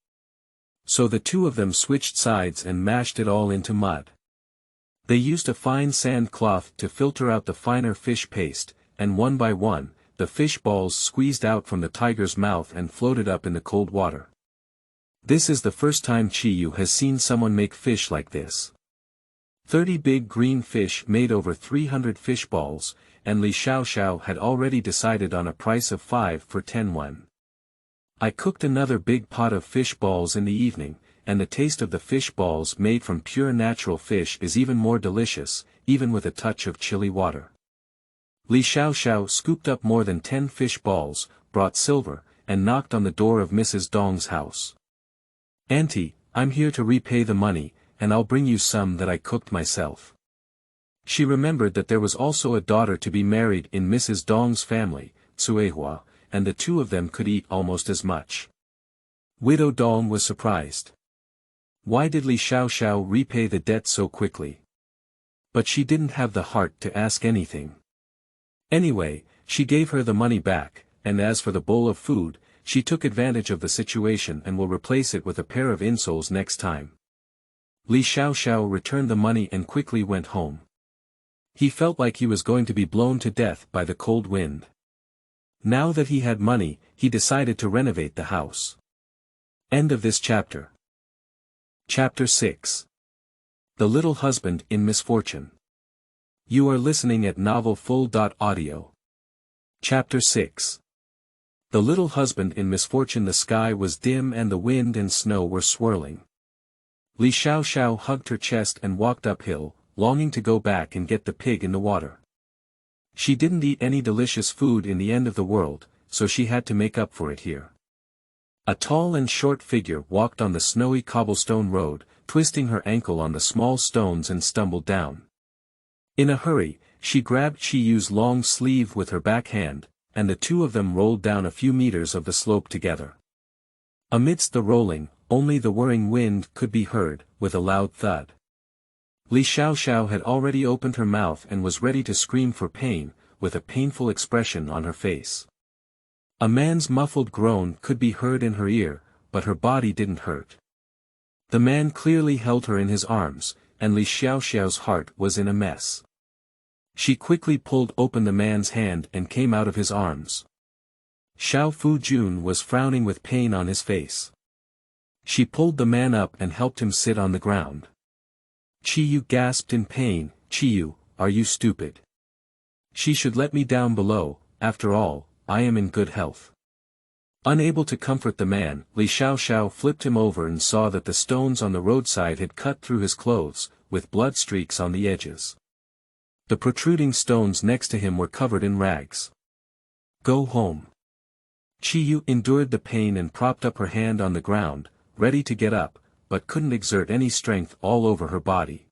So the two of them switched sides and mashed it all into mud. They used a fine sand cloth to filter out the finer fish paste, and one by one, the fish balls squeezed out from the tiger's mouth and floated up in the cold water. This is the first time Qiyu has seen someone make fish like this. 30 big green fish made over 300 fish balls, and Li Xiaoxiao had already decided on a price of 5 for 10 won. I cooked another big pot of fish balls in the evening, and the taste of the fish balls made from pure natural fish is even more delicious, even with a touch of chili water. Li Xiaoxiao scooped up more than 10 fish balls, brought silver, and knocked on the door of Mrs. Dong's house. "Auntie, I'm here to repay the money, and I'll bring you some that I cooked myself." She remembered that there was also a daughter to be married in Mrs. Dong's family, Cuehua, and the two of them could eat almost as much. Widow Dong was surprised. Why did Li Xiaoxiao repay the debt so quickly? But she didn't have the heart to ask anything. Anyway, she gave her the money back, and as for the bowl of food, she took advantage of the situation and will replace it with a pair of insoles next time. Li Xiaoxiao returned the money and quickly went home. He felt like he was going to be blown to death by the cold wind. Now that he had money, he decided to renovate the house. End of this chapter. Chapter 6. The Little Husband in Misfortune. You are listening at novelfull.audio. Chapter 6. The Little Husband in Misfortune. The sky was dim and the wind and snow were swirling. Li Xiaoxiao hugged her chest and walked uphill, longing to go back and get the pig in the water. She didn't eat any delicious food in the end of the world, so she had to make up for it here. A tall and short figure walked on the snowy cobblestone road, twisting her ankle on the small stones and stumbled down. In a hurry, she grabbed Qiyu's long sleeve with her back hand, and the two of them rolled down a few meters of the slope together. Amidst the rolling, only the whirring wind could be heard, with a loud thud. Li Xiaoxiao had already opened her mouth and was ready to scream for pain, with a painful expression on her face. A man's muffled groan could be heard in her ear, but her body didn't hurt. The man clearly held her in his arms, and Li Xiaoxiao's heart was in a mess. She quickly pulled open the man's hand and came out of his arms. Xiao Fujun was frowning with pain on his face. She pulled the man up and helped him sit on the ground. Qiyu gasped in pain. "Qiyu, are you stupid? She should let me down below, after all, I am in good health." Unable to comfort the man, Li Xiaoxiao flipped him over and saw that the stones on the roadside had cut through his clothes, with blood streaks on the edges. The protruding stones next to him were covered in rags. "Go home." Qiyu endured the pain and propped up her hand on the ground, ready to get up, but couldn't exert any strength all over her body.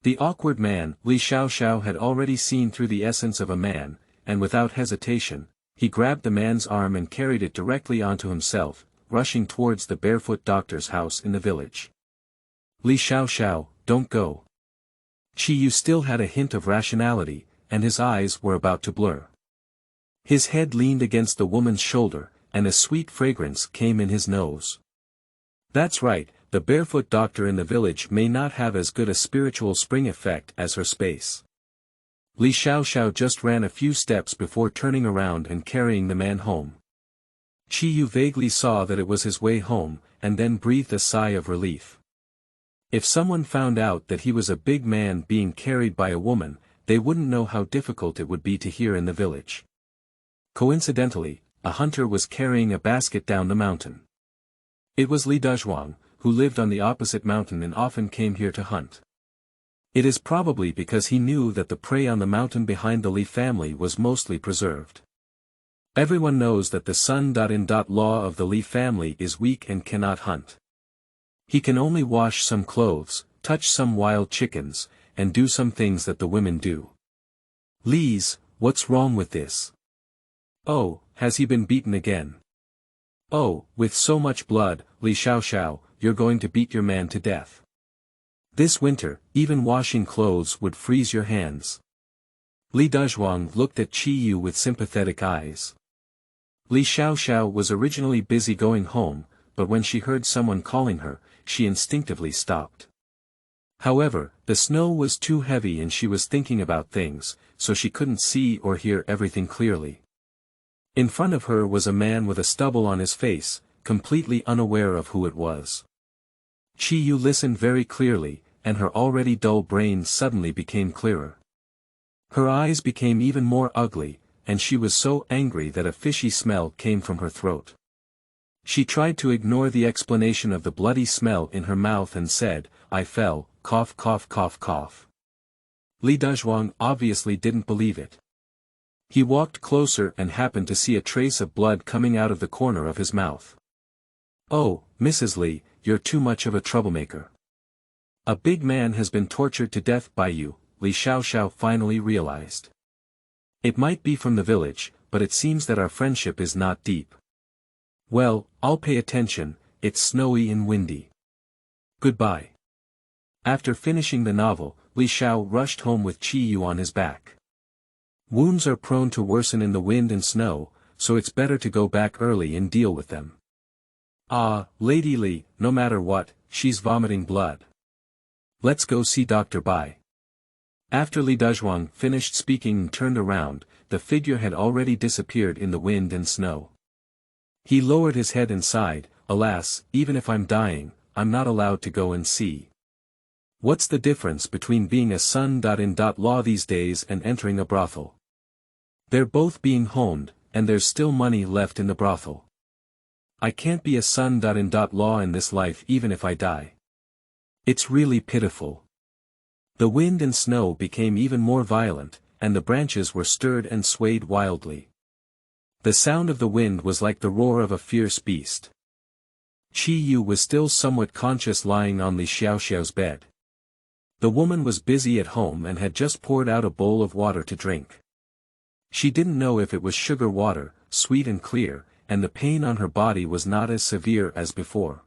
The awkward man, Li Xiaoxiao had already seen through the essence of a man, and without hesitation, he grabbed the man's arm and carried it directly onto himself, rushing towards the barefoot doctor's house in the village. "Li Xiaoxiao, don't go." Qiyu still had a hint of rationality, and his eyes were about to blur. His head leaned against the woman's shoulder, and a sweet fragrance came in his nose. That's right, the barefoot doctor in the village may not have as good a spiritual spring effect as her space. Li Xiaoxiao just ran a few steps before turning around and carrying the man home. Qiyu vaguely saw that it was his way home, and then breathed a sigh of relief. If someone found out that he was a big man being carried by a woman, they wouldn't know how difficult it would be to hear in the village. Coincidentally, a hunter was carrying a basket down the mountain. It was Li Dezhuang, who lived on the opposite mountain and often came here to hunt. It is probably because he knew that the prey on the mountain behind the Li family was mostly preserved. Everyone knows that the son-in-law of the Li family is weak and cannot hunt. He can only wash some clothes, touch some wild chickens, and do some things that the women do. "Lise, what's wrong with this? Oh, has he been beaten again? Oh, with so much blood, Li Xiaoxiao, you're going to beat your man to death. This winter, even washing clothes would freeze your hands." Li Dezhuang looked at Qiyu with sympathetic eyes. Li Xiaoxiao was originally busy going home, but when she heard someone calling her, she instinctively stopped. However, the snow was too heavy and she was thinking about things, so she couldn't see or hear everything clearly. In front of her was a man with a stubble on his face, completely unaware of who it was. Qiyu listened very clearly, and her already dull brain suddenly became clearer. Her eyes became even more ugly, and she was so angry that a fishy smell came from her throat. She tried to ignore the explanation of the bloody smell in her mouth and said, "I fell, cough cough cough cough." Li Dezhuang obviously didn't believe it. He walked closer and happened to see a trace of blood coming out of the corner of his mouth. "Oh, Mrs. Li, you're too much of a troublemaker. A big man has been tortured to death by you," Li Xiaoxiao finally realized. "It might be from the village, but it seems that our friendship is not deep. Well, I'll pay attention, it's snowy and windy. Goodbye." After finishing the novel, Li Xiao rushed home with Qiyu on his back. Wounds are prone to worsen in the wind and snow, so it's better to go back early and deal with them. "Ah, Lady Li, no matter what, she's vomiting blood. Let's go see Dr. Bai." After Li Dezhuang finished speaking and turned around, the figure had already disappeared in the wind and snow. He lowered his head and sighed, "Alas, even if I'm dying, I'm not allowed to go and see. What's the difference between being a son-in-law these days and entering a brothel? They're both being honed, and there's still money left in the brothel. I can't be a son-in-law in this life even if I die. It's really pitiful." The wind and snow became even more violent, and the branches were stirred and swayed wildly. The sound of the wind was like the roar of a fierce beast. Qiyu was still somewhat conscious lying on Li Xiaoxiao's bed. The woman was busy at home and had just poured out a bowl of water to drink. She didn't know if it was sugar water, sweet and clear, and the pain on her body was not as severe as before.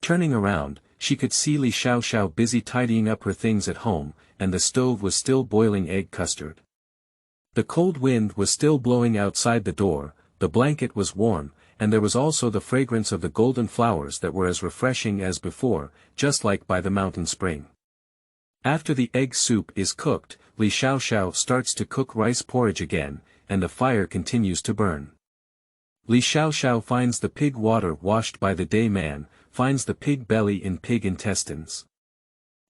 Turning around, she could see Li Xiaoxiao busy tidying up her things at home, and the stove was still boiling egg custard. The cold wind was still blowing outside the door, the blanket was warm, and there was also the fragrance of the golden flowers that were as refreshing as before, just like by the mountain spring. After the egg soup is cooked, Li Xiaoxiao starts to cook rice porridge again, and the fire continues to burn. Li Xiaoxiao finds the pig water washed by the day man, finds the pig belly in pig intestines.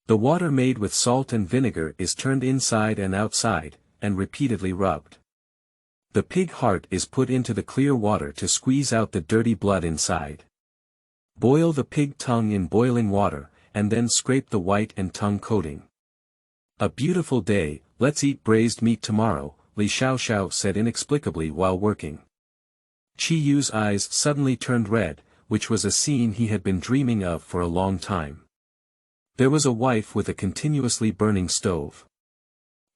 The water made with salt and vinegar is turned inside and outside, and repeatedly rubbed. The pig heart is put into the clear water to squeeze out the dirty blood inside. Boil the pig tongue in boiling water, and then scrape the white and tongue coating. "A beautiful day, let's eat braised meat tomorrow," Li Xiaoxiao said inexplicably while working. Qiyu's eyes suddenly turned red, which was a scene he had been dreaming of for a long time. There was a wife with a continuously burning stove.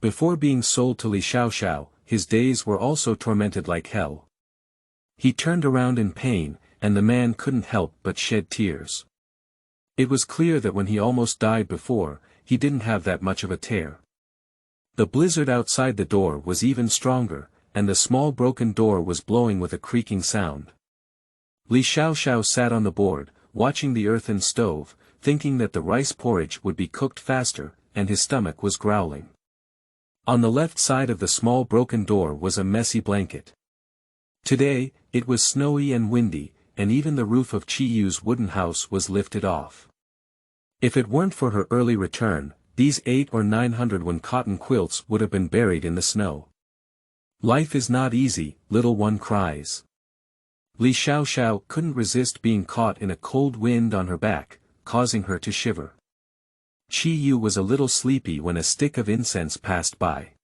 Before being sold to Li Xiaoxiao, his days were also tormented like hell. He turned around in pain, and the man couldn't help but shed tears. It was clear that when he almost died before, he didn't have that much of a tear. The blizzard outside the door was even stronger, and the small broken door was blowing with a creaking sound. Li Xiaoxiao sat on the board, watching the earthen stove, thinking that the rice porridge would be cooked faster, and his stomach was growling. On the left side of the small broken door was a messy blanket. Today, it was snowy and windy, and even the roof of Qiyu's wooden house was lifted off. If it weren't for her early return, these 800 or 900 cotton quilts would have been buried in the snow. "Life is not easy," little one cries. Li Xiaoxiao couldn't resist being caught in a cold wind on her back, causing her to shiver. Qiyu was a little sleepy when a stick of incense passed by.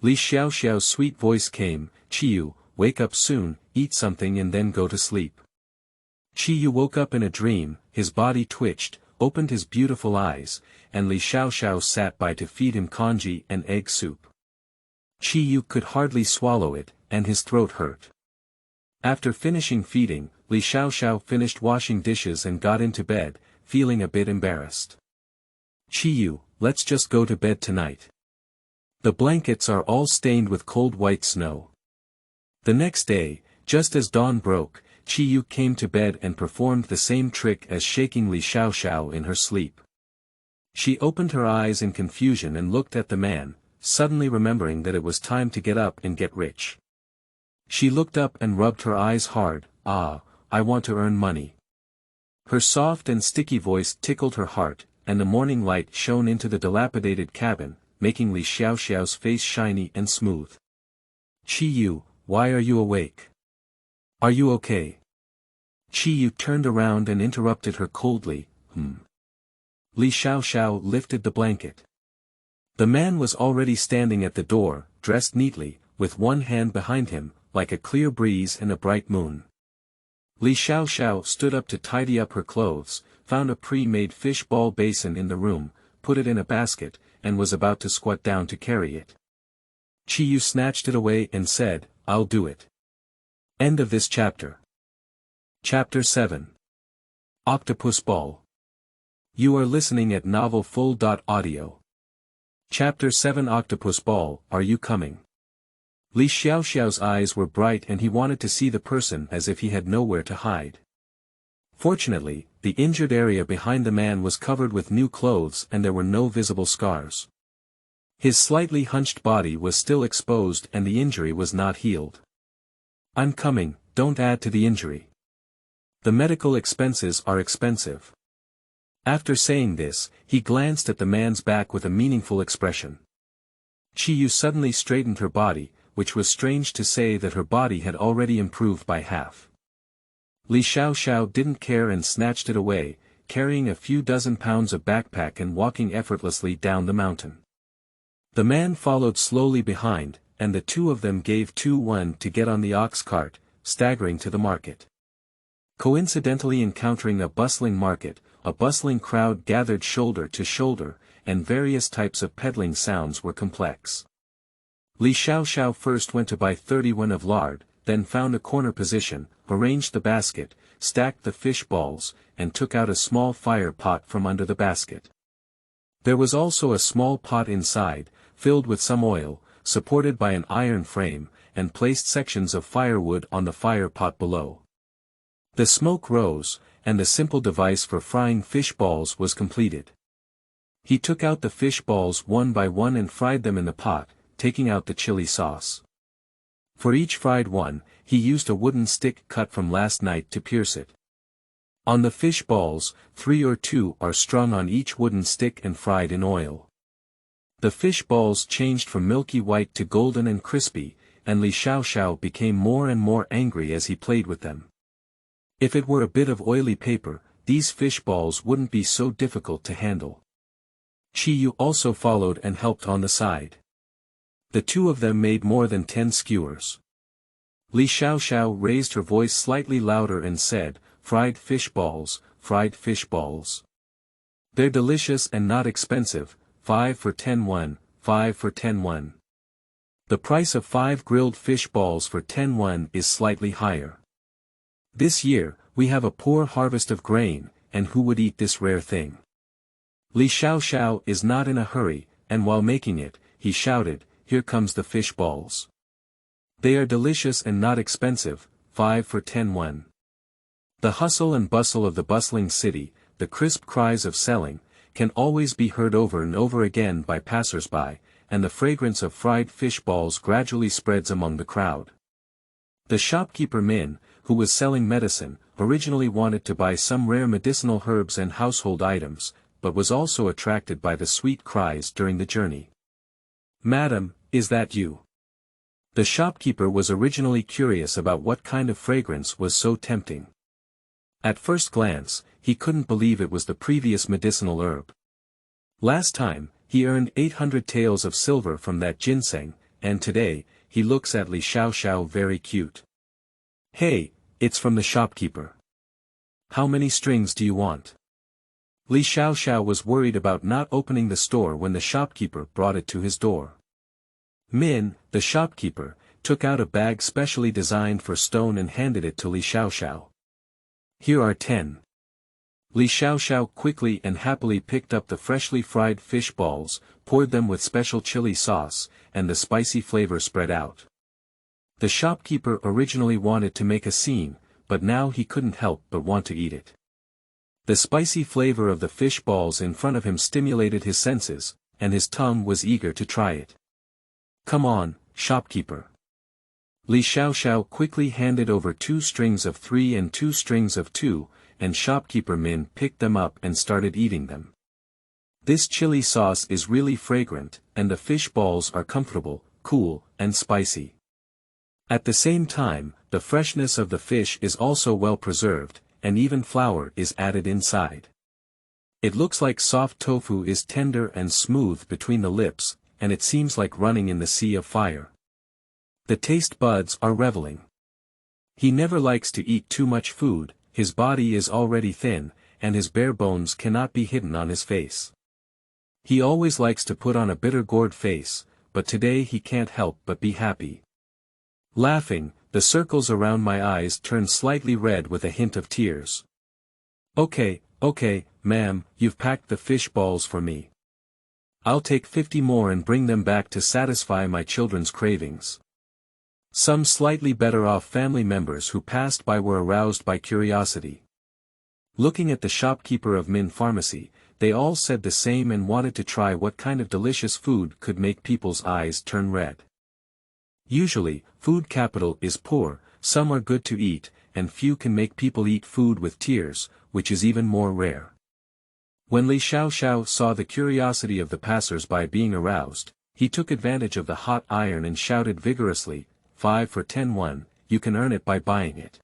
Li Xiaoxiao's sweet voice came, "Qiyu, wake up soon, eat something and then go to sleep." Qiyu woke up in a dream, his body twitched, opened his beautiful eyes, and Li Xiaoxiao sat by to feed him congee and egg soup. Qiyu could hardly swallow it, and his throat hurt. After finishing feeding, Li Xiaoxiao finished washing dishes and got into bed, feeling a bit embarrassed. "Qiyu, let's just go to bed tonight." The blankets are all stained with cold white snow. The next day, just as dawn broke, Qiyu came to bed and performed the same trick as shaking Li Xiaoxiao in her sleep. She opened her eyes in confusion and looked at the man, suddenly remembering that it was time to get up and get rich. She looked up and rubbed her eyes hard. "Ah, I want to earn money." Her soft and sticky voice tickled her heart, and the morning light shone into the dilapidated cabin, making Li Xiaoxiao's face shiny and smooth. "Qiyu, why are you awake? Are you okay?" Qiyu turned around and interrupted her coldly. Li Xiaoxiao lifted the blanket. The man was already standing at the door, dressed neatly, with one hand behind him, like a clear breeze and a bright moon. Li Xiaoxiao stood up to tidy up her clothes, found a pre-made fish ball basin in the room, put it in a basket, and was about to squat down to carry it. Qiyu snatched it away and said, "I'll do it." End of this chapter. Chapter 7. Octopus Ball. You are listening at novelfull.audio. Chapter 7. Octopus Ball, are you coming? Li Xiaoxiao's eyes were bright and he wanted to see the person as if he had nowhere to hide. Fortunately, the injured area behind the man was covered with new clothes and there were no visible scars. His slightly hunched body was still exposed and the injury was not healed. "I'm coming, don't add to the injury. The medical expenses are expensive." After saying this, he glanced at the man's back with a meaningful expression. Qiyu suddenly straightened her body, which was strange to say that her body had already improved by half. Li Xiaoxiao didn't care and snatched it away, carrying a few dozen pounds of backpack and walking effortlessly down the mountain. The man followed slowly behind, and the two of them gave 2-1 to get on the ox cart, staggering to the market. Coincidentally encountering a bustling market, a bustling crowd gathered shoulder to shoulder, and various types of peddling sounds were complex. Li Xiaoxiao first went to buy 31 of lard, then found a corner position, arranged the basket, stacked the fish balls, and took out a small fire pot from under the basket. There was also a small pot inside, filled with some oil, supported by an iron frame, and placed sections of firewood on the fire pot below. The smoke rose, and the simple device for frying fish balls was completed. He took out the fish balls one by one and fried them in the pot, taking out the chili sauce. For each fried one, he used a wooden stick cut from last night to pierce it. On the fish balls, 3 or 2 are strung on each wooden stick and fried in oil. The fish balls changed from milky white to golden and crispy, and Li Xiaoxiao became more and more angry as he played with them. If it were a bit of oily paper, these fish balls wouldn't be so difficult to handle. Qiyu also followed and helped on the side. The two of them made more than 10 skewers. Li Xiaoxiao raised her voice slightly louder and said, fried fish balls, fried fish balls. They're delicious and not expensive, 5 for 10-1, 5 for 10-1. The price of 5 grilled fish balls for 10-1 is slightly higher. This year, we have a poor harvest of grain, and who would eat this rare thing? Li Xiaoxiao is not in a hurry, and while making it, he shouted, here comes the fish balls. They are delicious and not expensive, 5 for 10-1. The hustle and bustle of the bustling city, the crisp cries of selling, can always be heard over and over again by passers-by, and the fragrance of fried fish balls gradually spreads among the crowd. The shopkeeper Min, who was selling medicine, originally wanted to buy some rare medicinal herbs and household items, but was also attracted by the sweet cries during the journey. Madam, is that you? The shopkeeper was originally curious about what kind of fragrance was so tempting. At first glance, he couldn't believe it was the previous medicinal herb. Last time, he earned 800 taels of silver from that ginseng, and today, he looks at Li Xiaoxiao very cute. Hey, it's from the shopkeeper. How many strings do you want? Li Xiaoxiao was worried about not opening the store when the shopkeeper brought it to his door. Min, the shopkeeper, took out a bag specially designed for stone and handed it to Li Xiaoxiao. Here are 10. Li Xiaoxiao quickly and happily picked up the freshly fried fish balls, poured them with special chili sauce, and the spicy flavor spread out. The shopkeeper originally wanted to make a scene, but now he couldn't help but want to eat it. The spicy flavor of the fish balls in front of him stimulated his senses, and his tongue was eager to try it. "Come on, shopkeeper." Li Xiaoxiao quickly handed over 2 strings of 3 and 2 strings of 2, and shopkeeper Min picked them up and started eating them. This chili sauce is really fragrant, and the fish balls are comfortable, cool, and spicy. At the same time, the freshness of the fish is also well preserved, and even flour is added inside. It looks like soft tofu is tender and smooth between the lips, and it seems like running in the sea of fire. The taste buds are reveling. He never likes to eat too much food, his body is already thin, and his bare bones cannot be hidden on his face. He always likes to put on a bitter gourd face, but today he can't help but be happy. Laughing, the circles around my eyes turn slightly red with a hint of tears. Okay, ma'am, you've packed the fish balls for me. I'll take 50 more and bring them back to satisfy my children's cravings. Some slightly better off family members who passed by were aroused by curiosity. Looking at the shopkeeper of Min Pharmacy, they all said the same and wanted to try what kind of delicious food could make people's eyes turn red. Usually, food capital is poor, some are good to eat, and few can make people eat food with tears, which is even more rare. When Li Xiaoxiao saw the curiosity of the passers-by being aroused, he took advantage of the hot iron and shouted vigorously, 5 for 10 won, you can earn it by buying it.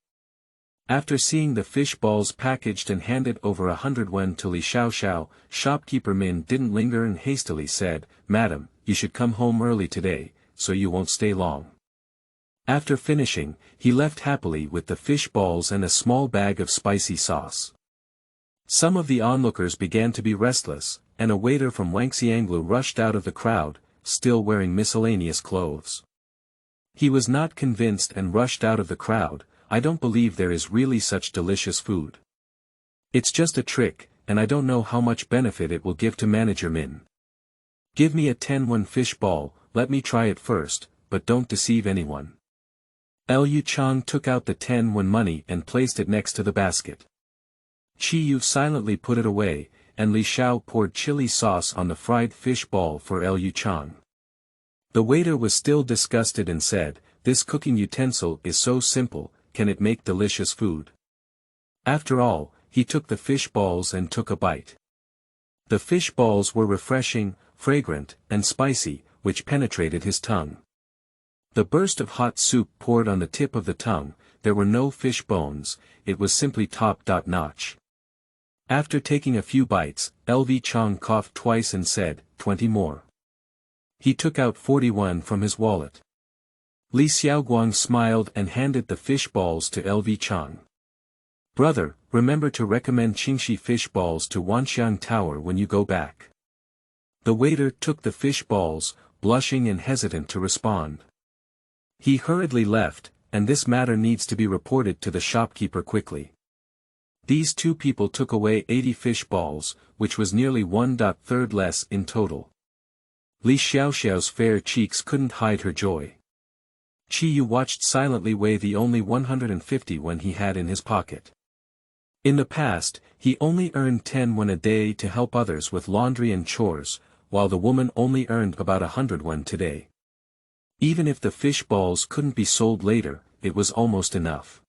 After seeing the fish balls packaged and handed over 100 won to Li Xiaoxiao, shopkeeper Min didn't linger and hastily said, "Madam, you should come home early today, so you won't stay long." After finishing, he left happily with the fish balls and a small bag of spicy sauce. Some of the onlookers began to be restless, and a waiter from Wangxianglu rushed out of the crowd, still wearing miscellaneous clothes. He was not convinced and rushed out of the crowd. "I don't believe there is really such delicious food. It's just a trick, and I don't know how much benefit it will give to Manager Min. Give me a 10-won fish ball, let me try it first, but don't deceive anyone." Liu Chang took out the 10-won money and placed it next to the basket. Chi Yu silently put it away, and Li Xiao poured chili sauce on the fried fish ball for Liu Chang. The waiter was still disgusted and said, "This cooking utensil is so simple, can it make delicious food?" After all, he took the fish balls and took a bite. The fish balls were refreshing, fragrant, and spicy, which penetrated his tongue. The burst of hot soup poured on the tip of the tongue, there were no fish bones, it was simply top-notch. After taking a few bites, LV Chang coughed twice and said, 20 more. He took out 41 from his wallet. Li Xiaoguang smiled and handed the fish balls to LV Chang. "Brother, remember to recommend Qingxi fish balls to Wanxiang Tower when you go back." The waiter took the fish balls, blushing and hesitant to respond. He hurriedly left, and this matter needs to be reported to the shopkeeper quickly. These 2 people took away 80 fish balls, which was nearly 1/3 less in total. Li Xiaoxiao's fair cheeks couldn't hide her joy. Chi Yu watched silently weigh the only 150 when he had in his pocket. In the past, he only earned 10 won a day to help others with laundry and chores, while the woman only earned about 100 won today. Even if the fish balls couldn't be sold later, it was almost enough.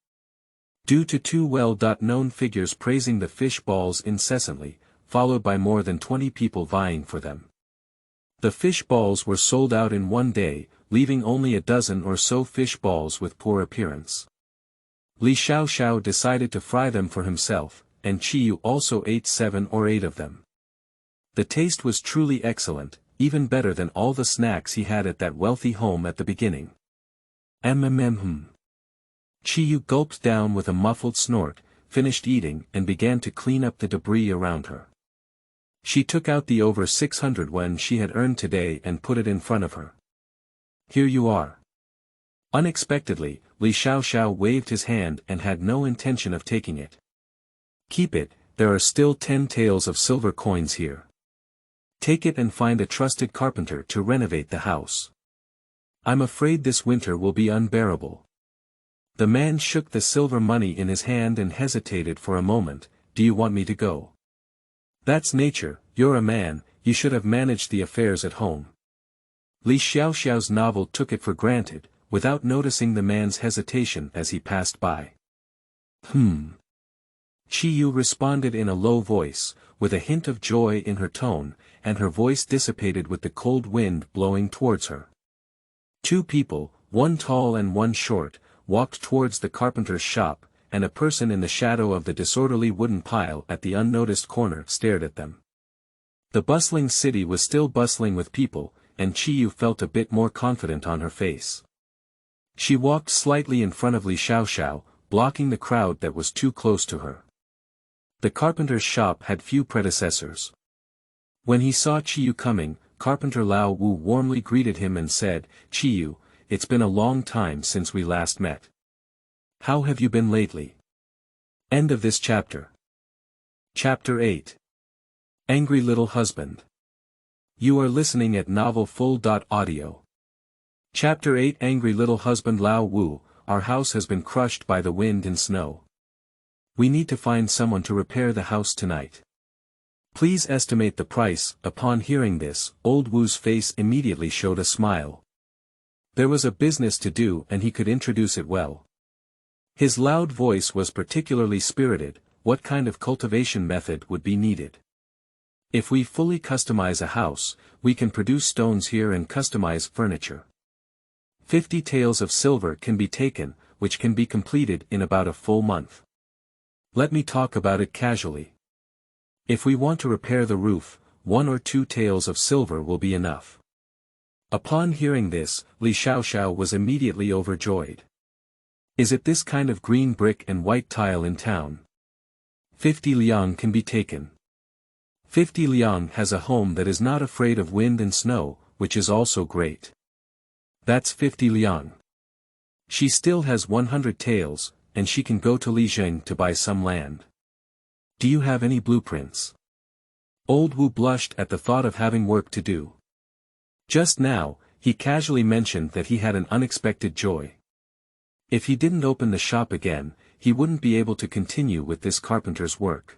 Due to 2 well-known figures praising the fish balls incessantly, followed by more than 20 people vying for them. The fish balls were sold out in one day, leaving only a dozen or so fish balls with poor appearance. Li Xiaoxiao decided to fry them for himself, and Chi Yu also ate 7 or 8 of them. The taste was truly excellent, even better than all the snacks he had at that wealthy home at the beginning. Chi Yu gulped down with a muffled snort, finished eating and began to clean up the debris around her. She took out the over 600 won she had earned today and put it in front of her. "Here you are." Unexpectedly, Li Xiaoxiao waved his hand and had no intention of taking it. "Keep it, there are still 10 taels of silver coins here. Take it and find a trusted carpenter to renovate the house. I'm afraid this winter will be unbearable. The man shook the silver money in his hand and hesitated for a moment. Do you want me to go? That's nature, you're a man, you should have managed the affairs at home. Li Xiaoxiao's novel took it for granted, without noticing the man's hesitation as he passed by. Qiyu responded in a low voice, with a hint of joy in her tone, and her voice dissipated with the cold wind blowing towards her. Two people, one tall and one short, walked towards the carpenter's shop, and a person in the shadow of the disorderly wooden pile at the unnoticed corner stared at them. The bustling city was still bustling with people, and Qiyu felt a bit more confident on her face. She walked slightly in front of Li Xiaoxiao, blocking the crowd that was too close to her. The carpenter's shop had few predecessors. When he saw Qiyu coming, Carpenter Lao Wu warmly greeted him and said, "Qiyu, it's been a long time since we last met. How have you been lately?" End of this chapter. Chapter 8. Angry Little Husband. You are listening at novelfull.audio. Chapter 8. Angry Little Husband. Lao Wu, our house has been crushed by the wind and snow. We need to find someone to repair the house tonight. Please estimate the price. Upon hearing this, old Wu's face immediately showed a smile. There was a business to do and he could introduce it well. His loud voice was particularly spirited. What kind of cultivation method would be needed? If we fully customize a house, we can produce stones here and customize furniture. 50 taels of silver can be taken, which can be completed in about a full month. Let me talk about it casually. If we want to repair the roof, 1 or 2 taels of silver will be enough. Upon hearing this, Li Xiaoxiao was immediately overjoyed. Is it this kind of green brick and white tile in town? 50 liang can be taken. 50 liang has a home that is not afraid of wind and snow, which is also great. That's 50 liang. She still has 100 taels, and she can go to Lijiang to buy some land. Do you have any blueprints? Old Wu blushed at the thought of having work to do. Just now, he casually mentioned that he had an unexpected joy. If he didn't open the shop again, he wouldn't be able to continue with this carpenter's work.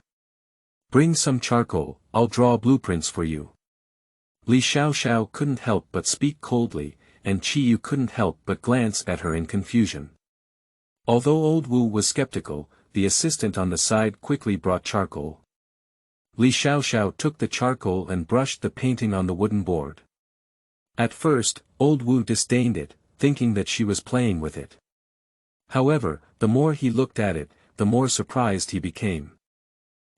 Bring some charcoal, I'll draw blueprints for you. Li Xiaoxiao couldn't help but speak coldly, and Qiyu couldn't help but glance at her in confusion. Although old Wu was skeptical, the assistant on the side quickly brought charcoal. Li Xiaoxiao took the charcoal and brushed the painting on the wooden board. At first, old Wu disdained it, thinking that she was playing with it. However, the more he looked at it, the more surprised he became.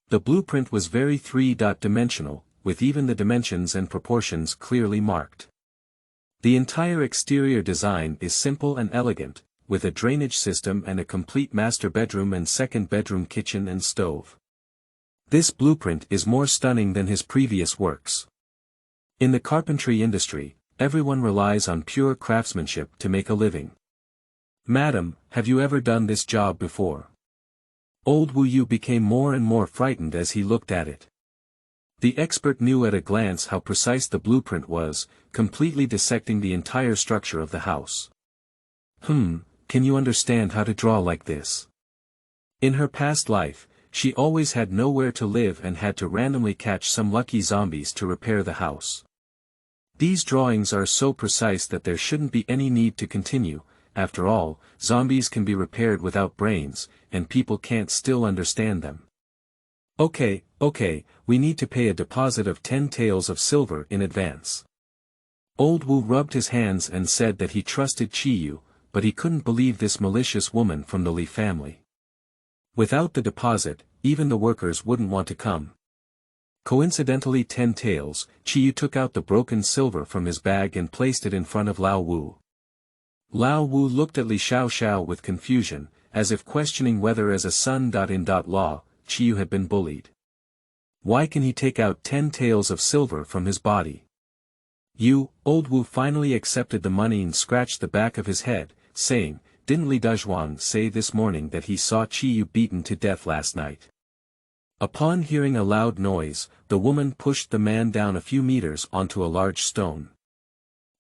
The blueprint was very three-dimensional, with even the dimensions and proportions clearly marked. The entire exterior design is simple and elegant, with a drainage system and a complete master bedroom and second bedroom kitchen and stove. This blueprint is more stunning than his previous works. In the carpentry industry, everyone relies on pure craftsmanship to make a living. Madam, have you ever done this job before? Old Wu Yu became more and more frightened as he looked at it. The expert knew at a glance how precise the blueprint was, completely dissecting the entire structure of the house. Can you understand how to draw like this? In her past life, she always had nowhere to live and had to randomly catch some lucky zombies to repair the house. These drawings are so precise that there shouldn't be any need to continue. After all, zombies can be repaired without brains, and people can't still understand them. Okay, we need to pay a deposit of 10 taels of silver in advance. Old Wu rubbed his hands and said that he trusted Qiyu, but he couldn't believe this malicious woman from the Li family. Without the deposit, even the workers wouldn't want to come. Coincidentally 10 taels, Qiyu took out the broken silver from his bag and placed it in front of Lao Wu. Lao Wu looked at Li Xiaoxiao with confusion, as if questioning whether as a son-in-law, Qiyu had been bullied. Why can he take out 10 taels of silver from his body? Old Wu finally accepted the money and scratched the back of his head, saying, didn't Li Dezhuang say this morning that he saw Qiyu beaten to death last night? Upon hearing a loud noise, the woman pushed the man down a few meters onto a large stone.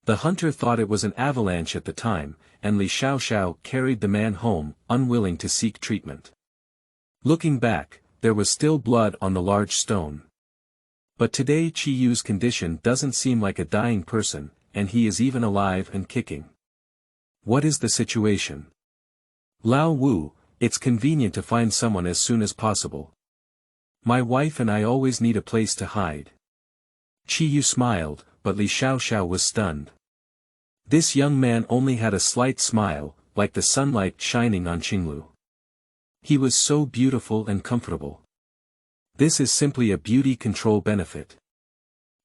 The hunter thought it was an avalanche at the time, and Xiaoxiao carried the man home, unwilling to seek treatment. Looking back, there was still blood on the large stone. But today Qiyu's condition doesn't seem like a dying person, and he is even alive and kicking. What is the situation? Lao Wu, it's convenient to find someone as soon as possible. My wife and I always need a place to hide. Qiyu smiled, but Xiaoxiao was stunned. This young man only had a slight smile, like the sunlight shining on Qinglu. He was so beautiful and comfortable. This is simply a beauty control benefit.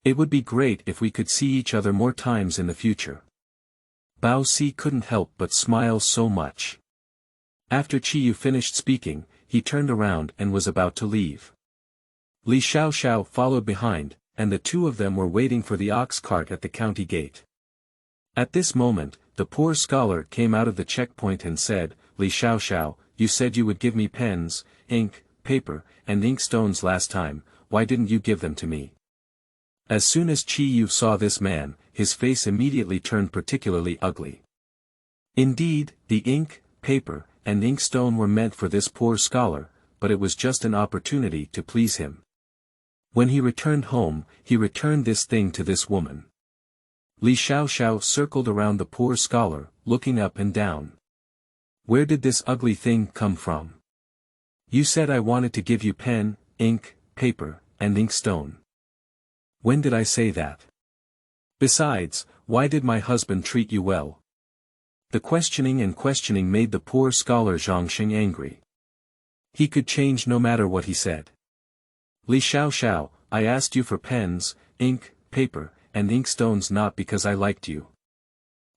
It would be great if we could see each other more times in the future. Bao Si couldn't help but smile so much. After Qiyu finished speaking, he turned around and was about to leave. Xiaoxiao followed behind, and the two of them were waiting for the ox cart at the county gate. At this moment, the poor scholar came out of the checkpoint and said, Xiaoxiao, you said you would give me pens, ink, paper, and inkstones last time, why didn't you give them to me? As soon as Qiyu saw this man, his face immediately turned particularly ugly. Indeed, the ink, paper, and inkstone were meant for this poor scholar, but it was just an opportunity to please him. When he returned home, he returned this thing to this woman. Xiaoxiao circled around the poor scholar, looking up and down. Where did this ugly thing come from? You said I wanted to give you pen, ink, paper, and inkstone. When did I say that? Besides, why did my husband treat you well? The questioning made the poor scholar Zhangxing angry. He could change no matter what he said. Xiaoxiao, I asked you for pens, ink, paper, and inkstones not because I liked you.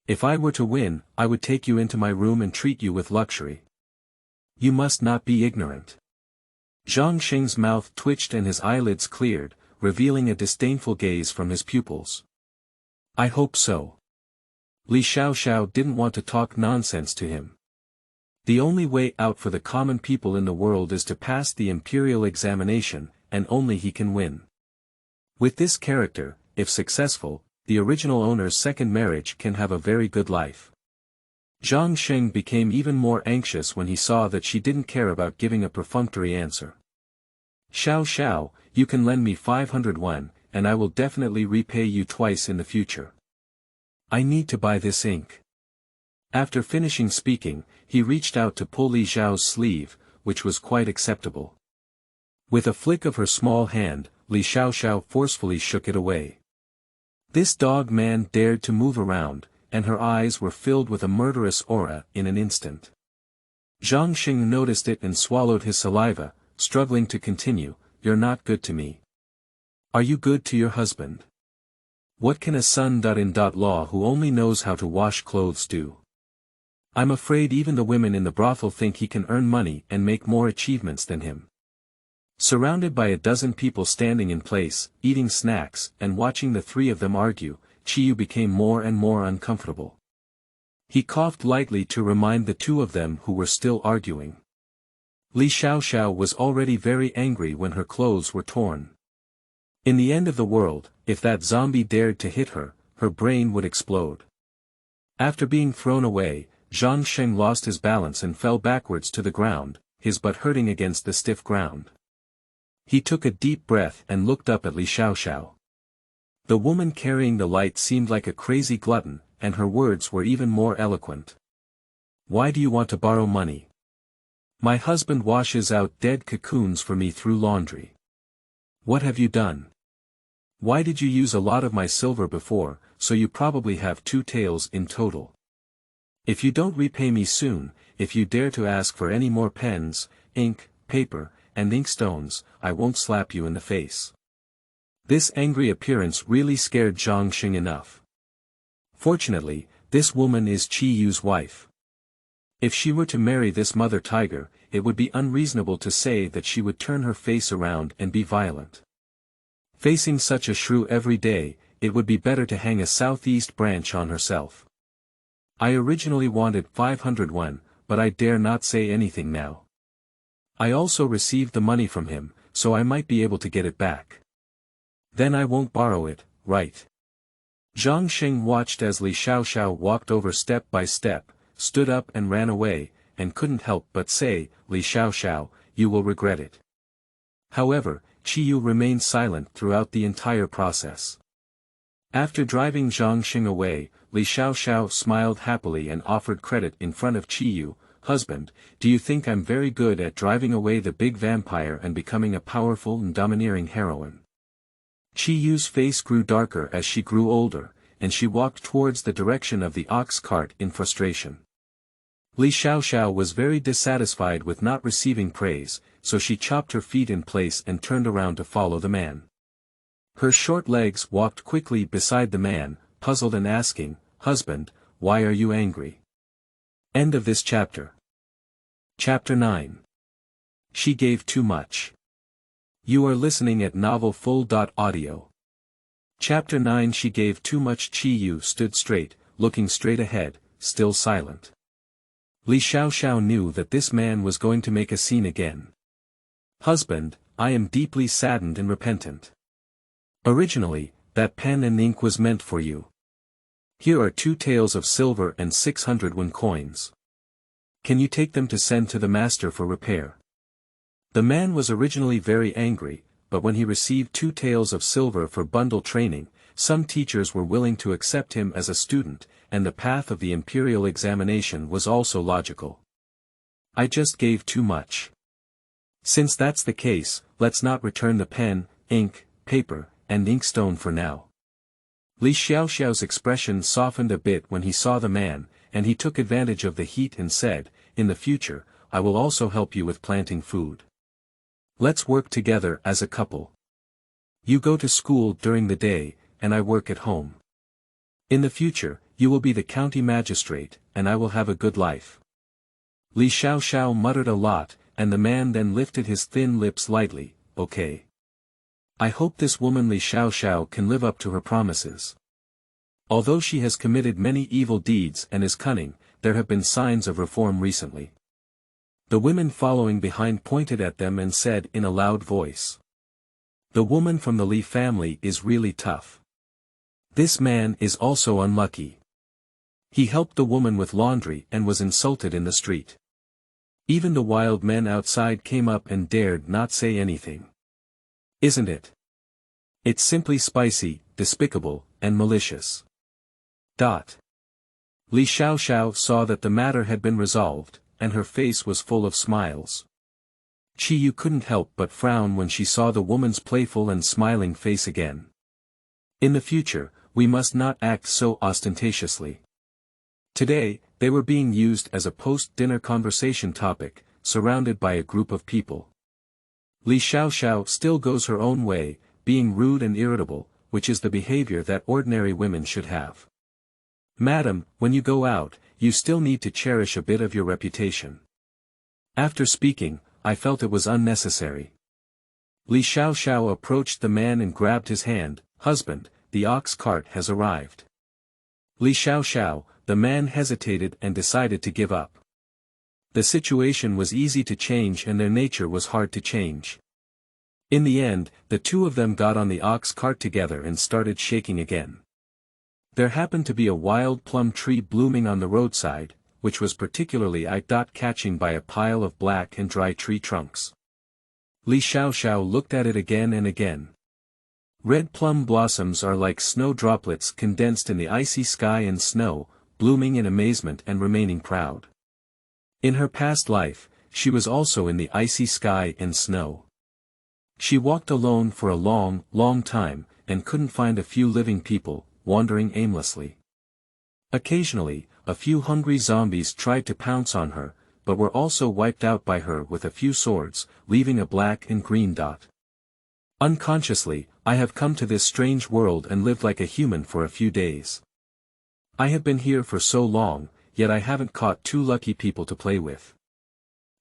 If I were to win, I would take you into my room and treat you with luxury. You must not be ignorant. Zhangxing's mouth twitched and his eyelids cleared, revealing a disdainful gaze from his pupils. I hope so. Xiaoxiao didn't want to talk nonsense to him. The only way out for the common people in the world is to pass the imperial examination, and only he can win. With this character, if successful, the original owner's second marriage can have a very good life. Zhangxing became even more anxious when he saw that she didn't care about giving a perfunctory answer. Xiaoxiao, you can lend me 500 yuan, and I will definitely repay you twice in the future. I need to buy this ink. After finishing speaking, he reached out to pull Li Zhao's sleeve, which was quite acceptable. With a flick of her small hand, Xiaoxiao forcefully shook it away. This dog man dared to move around, and her eyes were filled with a murderous aura in an instant. Zhangxing noticed it and swallowed his saliva, struggling to continue, You're not good to me. Are you good to your husband? What can a son-in-law who only knows how to wash clothes do? I'm afraid even the women in the brothel think he can earn money and make more achievements than him. Surrounded by a dozen people standing in place, eating snacks, and watching the three of them argue, Qiyu became more and more uncomfortable. He coughed lightly to remind the two of them who were still arguing. Xiaoxiao was already very angry when her clothes were torn. In the end of the world, if that zombie dared to hit her, her brain would explode. After being thrown away, Zhangxing lost his balance and fell backwards to the ground, his butt hurting against the stiff ground. He took a deep breath and looked up at Xiaoxiao. The woman carrying the light seemed like a crazy glutton, and her words were even more eloquent. Why do you want to borrow money? My husband washes out dead cocoons for me through laundry. What have you done? Why did you use a lot of my silver before, so you probably have 2 taels in total? If you don't repay me soon, if you dare to ask for any more pens, ink, paper, and inkstones, I won't slap you in the face. This angry appearance really scared Zhangxing enough. Fortunately, this woman is Qiyu's wife. If she were to marry this mother tiger, it would be unreasonable to say that she would turn her face around and be violent. Facing such a shrew every day, it would be better to hang a southeast branch on herself. I originally wanted 500 yuan, but I dare not say anything now. I also received the money from him, so I might be able to get it back. Then I won't borrow it, right? Zhang Xing watched as Li Xiaoxiao walked over step by step, stood up and ran away, and couldn't help but say, Li Xiaoxiao, you will regret it. However, Qiyu remained silent throughout the entire process. After driving Zhang Xing away, Li Xiaoxiao smiled happily and offered credit in front of Qiyu. Husband, do you think I'm very good at driving away the big vampire and becoming a powerful and domineering heroine? Qiyu's face grew darker as she grew older, and she walked towards the direction of the ox cart in frustration. Li Xiaoxiao was very dissatisfied with not receiving praise, so she chopped her feet in place and turned around to follow the man. Her short legs walked quickly beside the man, puzzled and asking, Husband, why are you angry? End of this chapter. Chapter 9. She gave too much. You are listening at novelfull.audio. Chapter 9. She gave too much. Qiyu stood straight, looking straight ahead, still silent. Li Xiaoxiao knew that this man was going to make a scene again. Husband, I am deeply saddened and repentant. Originally, that pen and ink was meant for you. Here are 2 taels of silver and 600 yuan coins. Can you take them to send to the master for repair? The man was originally very angry, but when he received 2 taels of silver for bundle training, some teachers were willing to accept him as a student, and the path of the imperial examination was also logical. I just gave too much. Since that's the case, let's not return the pen, ink, paper, and inkstone for now. Li Xiaoxiao's expression softened a bit when he saw the man, and he took advantage of the heat and said, In the future, I will also help you with planting food. Let's work together as a couple. You go to school during the day, and I work at home. In the future, you will be the county magistrate, and I will have a good life. Li Xiaoxiao muttered a lot, and the man then lifted his thin lips lightly, Okay. I hope this woman Li Xiaoxiao can live up to her promises. Although she has committed many evil deeds and is cunning, there have been signs of reform recently. The women following behind pointed at them and said in a loud voice. The woman from the Li family is really tough. This man is also unlucky. He helped the woman with laundry and was insulted in the street. Even the wild men outside came up and dared not say anything. Isn't it? It's simply spicy, despicable, and malicious. Li Xiaoxiao saw that the matter had been resolved, and her face was full of smiles. Qiyu couldn't help but frown when she saw the woman's playful and smiling face again. In the future, we must not act so ostentatiously. Today, they were being used as a post-dinner conversation topic, surrounded by a group of people. Li Xiaoxiao still goes her own way, being rude and irritable, which is the behavior that ordinary women should have. Madam, when you go out, you still need to cherish a bit of your reputation. After speaking, I felt it was unnecessary. Li Xiaoxiao approached the man and grabbed his hand. Husband, the ox cart has arrived. Li Xiaoxiao, the man hesitated and decided to give up. The situation was easy to change and their nature was hard to change. In the end, the two of them got on the ox cart together and started shaking again. There happened to be a wild plum tree blooming on the roadside, which was particularly eye-catching by a pile of black and dry tree trunks. Li Xiaoxiao looked at it again and again. Red plum blossoms are like snow droplets condensed in the icy sky and snow, blooming in amazement and remaining proud. In her past life, she was also in the icy sky and snow. She walked alone for a long, long time, and couldn't find a few living people, wandering aimlessly. Occasionally, a few hungry zombies tried to pounce on her, but were also wiped out by her with a few swords, leaving a black and green dot. Unconsciously, I have come to this strange world and lived like a human for a few days. I have been here for so long, yet I haven't caught two lucky people to play with.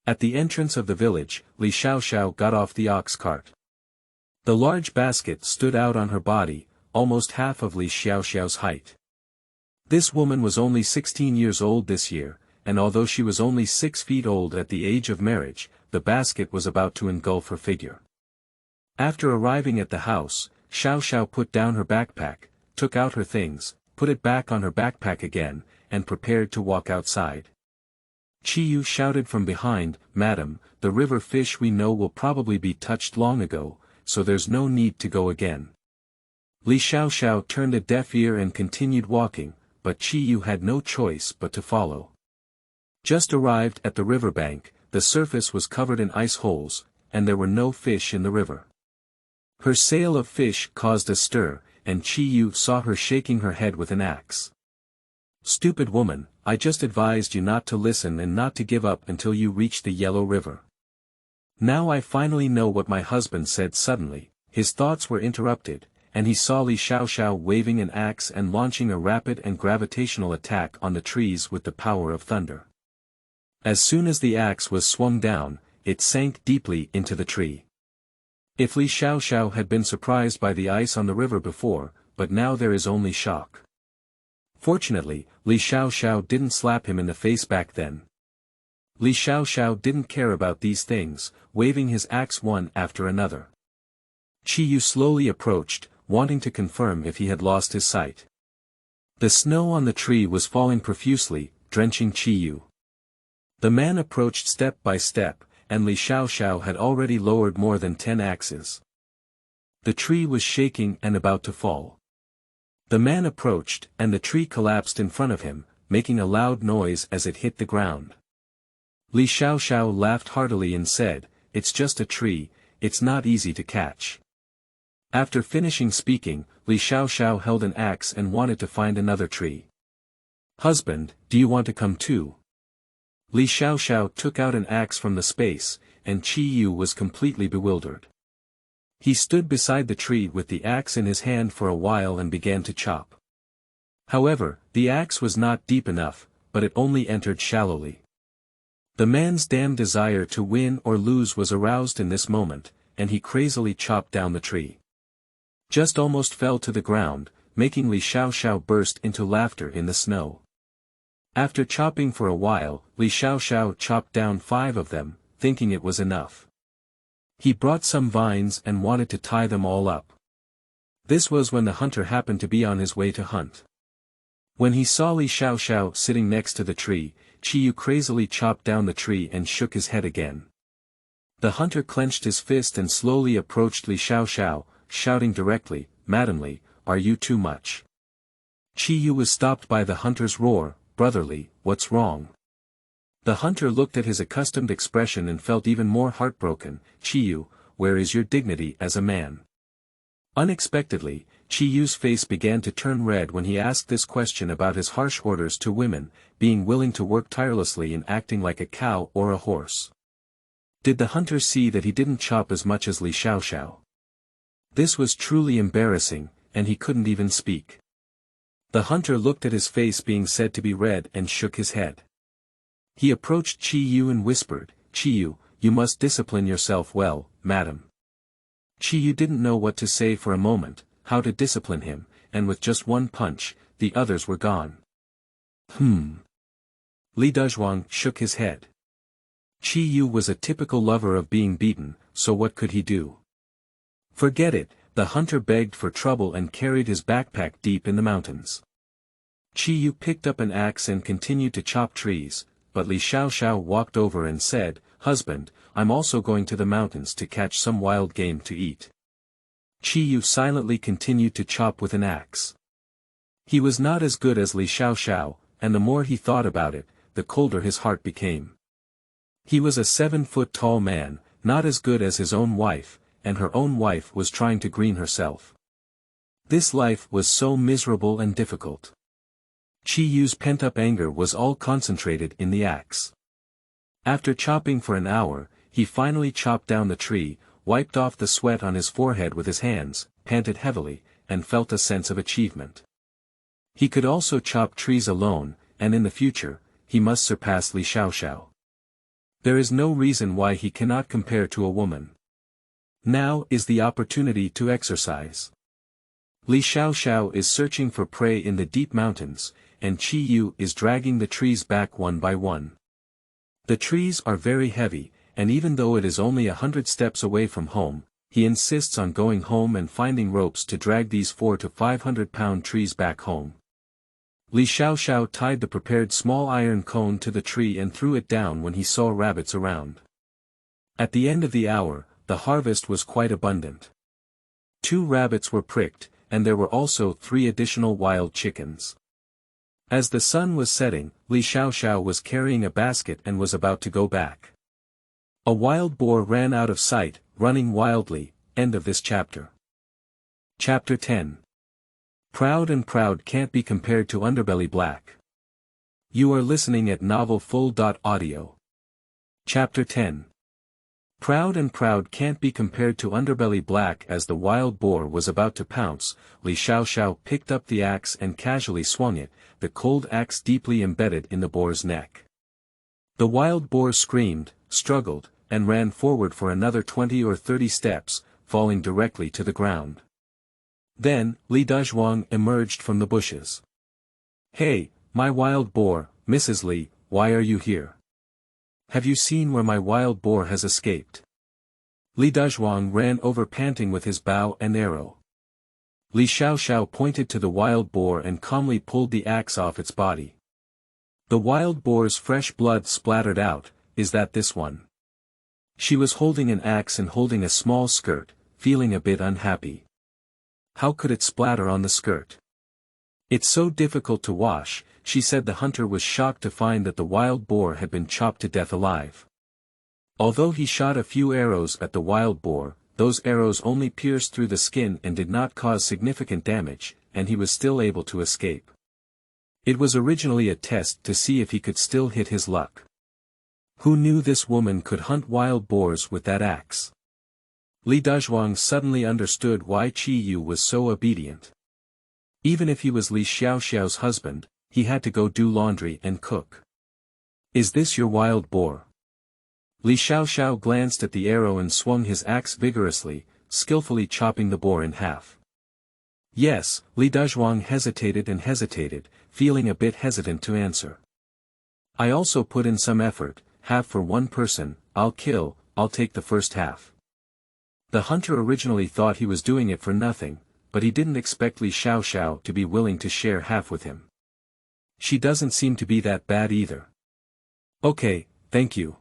At the entrance of the village, Li Xiaoxiao got off the ox cart. The large basket stood out on her body, almost half of Li Xiaoxiao's height. This woman was only 16 years old this year, and although she was only 6 feet old at the age of marriage, the basket was about to engulf her figure. After arriving at the house, Xiaoxiao put down her backpack, took out her things, put it back on her backpack again, and prepared to walk outside. Qiyu shouted from behind, "Madam, the river fish we know will probably be touched long ago, so there's no need to go again." Li Xiaoxiao turned a deaf ear and continued walking, but Qiyu had no choice but to follow. Just arrived at the riverbank, the surface was covered in ice holes, and there were no fish in the river. Her sale of fish caused a stir, and Qiyu saw her shaking her head with an axe. "Stupid woman, I just advised you not to listen and not to give up until you reach the Yellow River. Now I finally know what my husband said." Suddenly, his thoughts were interrupted, and he saw Li Xiaoxiao waving an axe and launching a rapid and gravitational attack on the trees with the power of thunder. As soon as the axe was swung down, it sank deeply into the tree. If Li Xiaoxiao had been surprised by the ice on the river before, but now there is only shock. Fortunately, Li Xiaoxiao didn't slap him in the face back then. Li Xiaoxiao didn't care about these things, waving his axe one after another. Qiyu slowly approached, wanting to confirm if he had lost his sight. The snow on the tree was falling profusely, drenching Qiyu. The man approached step by step, and Li Xiaoxiao had already lowered more than 10 axes. The tree was shaking and about to fall. The man approached, and the tree collapsed in front of him, making a loud noise as it hit the ground. Li Xiaoxiao laughed heartily and said, "It's just a tree, it's not easy to catch." After finishing speaking, Li Xiaoxiao held an axe and wanted to find another tree. "Husband, do you want to come too?" Li Xiaoxiao took out an axe from the space, and Qiyu was completely bewildered. He stood beside the tree with the axe in his hand for a while and began to chop. However, the axe was not deep enough, but it only entered shallowly. The man's damned desire to win or lose was aroused in this moment, and he crazily chopped down the tree. Just almost fell to the ground, making Li Xiaoxiao burst into laughter in the snow. After chopping for a while, Li Xiaoxiao chopped down 5 of them, thinking it was enough. He brought some vines and wanted to tie them all up. This was when the hunter happened to be on his way to hunt. When he saw Li Xiaoxiao sitting next to the tree, Qiyu crazily chopped down the tree and shook his head again. The hunter clenched his fist and slowly approached Li Xiaoxiao, shouting directly, "Madamly, are you too much?" Qiyu was stopped by the hunter's roar, "Brotherly, what's wrong?" The hunter looked at his accustomed expression and felt even more heartbroken. "Qiyu, where is your dignity as a man?" Unexpectedly, Qiyu's face began to turn red when he asked this question about his harsh orders to women, being willing to work tirelessly and acting like a cow or a horse. Did the hunter see that he didn't chop as much as Li Xiaoxiao? This was truly embarrassing, and he couldn't even speak. The hunter looked at his face being said to be red and shook his head. He approached Qiyu and whispered, "Qiyu, you must discipline yourself well, madam." Qiyu didn't know what to say for a moment, how to discipline him, and with just one punch, the others were gone. Li Dezhuang shook his head. Qiyu was a typical lover of being beaten, so what could he do? Forget it, the hunter begged for trouble and carried his backpack deep in the mountains. Qiyu picked up an axe and continued to chop trees, but Li Xiaoxiao walked over and said, "Husband, I'm also going to the mountains to catch some wild game to eat." Qiyu silently continued to chop with an axe. He was not as good as Li Xiaoxiao, and the more he thought about it, the colder his heart became. He was a 7-foot-tall man, not as good as his own wife, and her own wife was trying to green herself. This life was so miserable and difficult. Qiyu's pent-up anger was all concentrated in the axe. After chopping for an hour, he finally chopped down the tree, wiped off the sweat on his forehead with his hands, panted heavily, and felt a sense of achievement. He could also chop trees alone, and in the future, he must surpass Li Xiaoxiao. There is no reason why he cannot compare to a woman. Now is the opportunity to exercise. Li Xiaoxiao is searching for prey in the deep mountains, and Qiyu is dragging the trees back one by one. The trees are very heavy, and even though it is only 100 steps away from home, he insists on going home and finding ropes to drag these 400 to 500 pound trees back home. Li Xiaoxiao tied the prepared small iron cone to the tree and threw it down when he saw rabbits around. At the end of the hour, the harvest was quite abundant. 2 rabbits were pricked, and there were also 3 additional wild chickens. As the sun was setting, Li Xiaoxiao was carrying a basket and was about to go back. A wild boar ran out of sight, running wildly. End of this chapter. Chapter 10. Proud and Proud Can't Be Compared to Underbelly Black. You are listening at novelfull.audio. Chapter 10. Proud and Proud Can't Be Compared to Underbelly Black. As the wild boar was about to pounce, Li Xiaoxiao picked up the axe and casually swung it, the cold axe deeply embedded in the boar's neck. The wild boar screamed, struggled, and ran forward for another 20 or 30 steps, falling directly to the ground. Then, Li Dezhuang emerged from the bushes. "Hey, my wild boar, Mrs. Li, why are you here? Have you seen where my wild boar has escaped?" Li Dezhuang ran over panting with his bow and arrow. Li Xiaoxiao pointed to the wild boar and calmly pulled the axe off its body. The wild boar's fresh blood splattered out. "Is that this one?" She was holding an axe and holding a small skirt, feeling a bit unhappy. How could it splatter on the skirt? "It's so difficult to wash," she said. The hunter was shocked to find that the wild boar had been chopped to death alive. Although he shot a few arrows at the wild boar, those arrows only pierced through the skin and did not cause significant damage, and he was still able to escape. It was originally a test to see if he could still hit his luck. Who knew this woman could hunt wild boars with that axe? Li Dezhuang suddenly understood why Qi Yu was so obedient. Even if he was Li Xiaoxiao's husband, he had to go do laundry and cook. "Is this your wild boar?" Li Xiaoxiao glanced at the arrow and swung his axe vigorously, skillfully chopping the boar in half. "Yes." Li Dezhuang hesitated and hesitated, feeling a bit hesitant to answer. "I also put in some effort, half for one person. I'll take the first half." The hunter originally thought he was doing it for nothing, but he didn't expect Li Xiaoxiao to be willing to share half with him. "She doesn't seem to be that bad either." "Okay, thank you."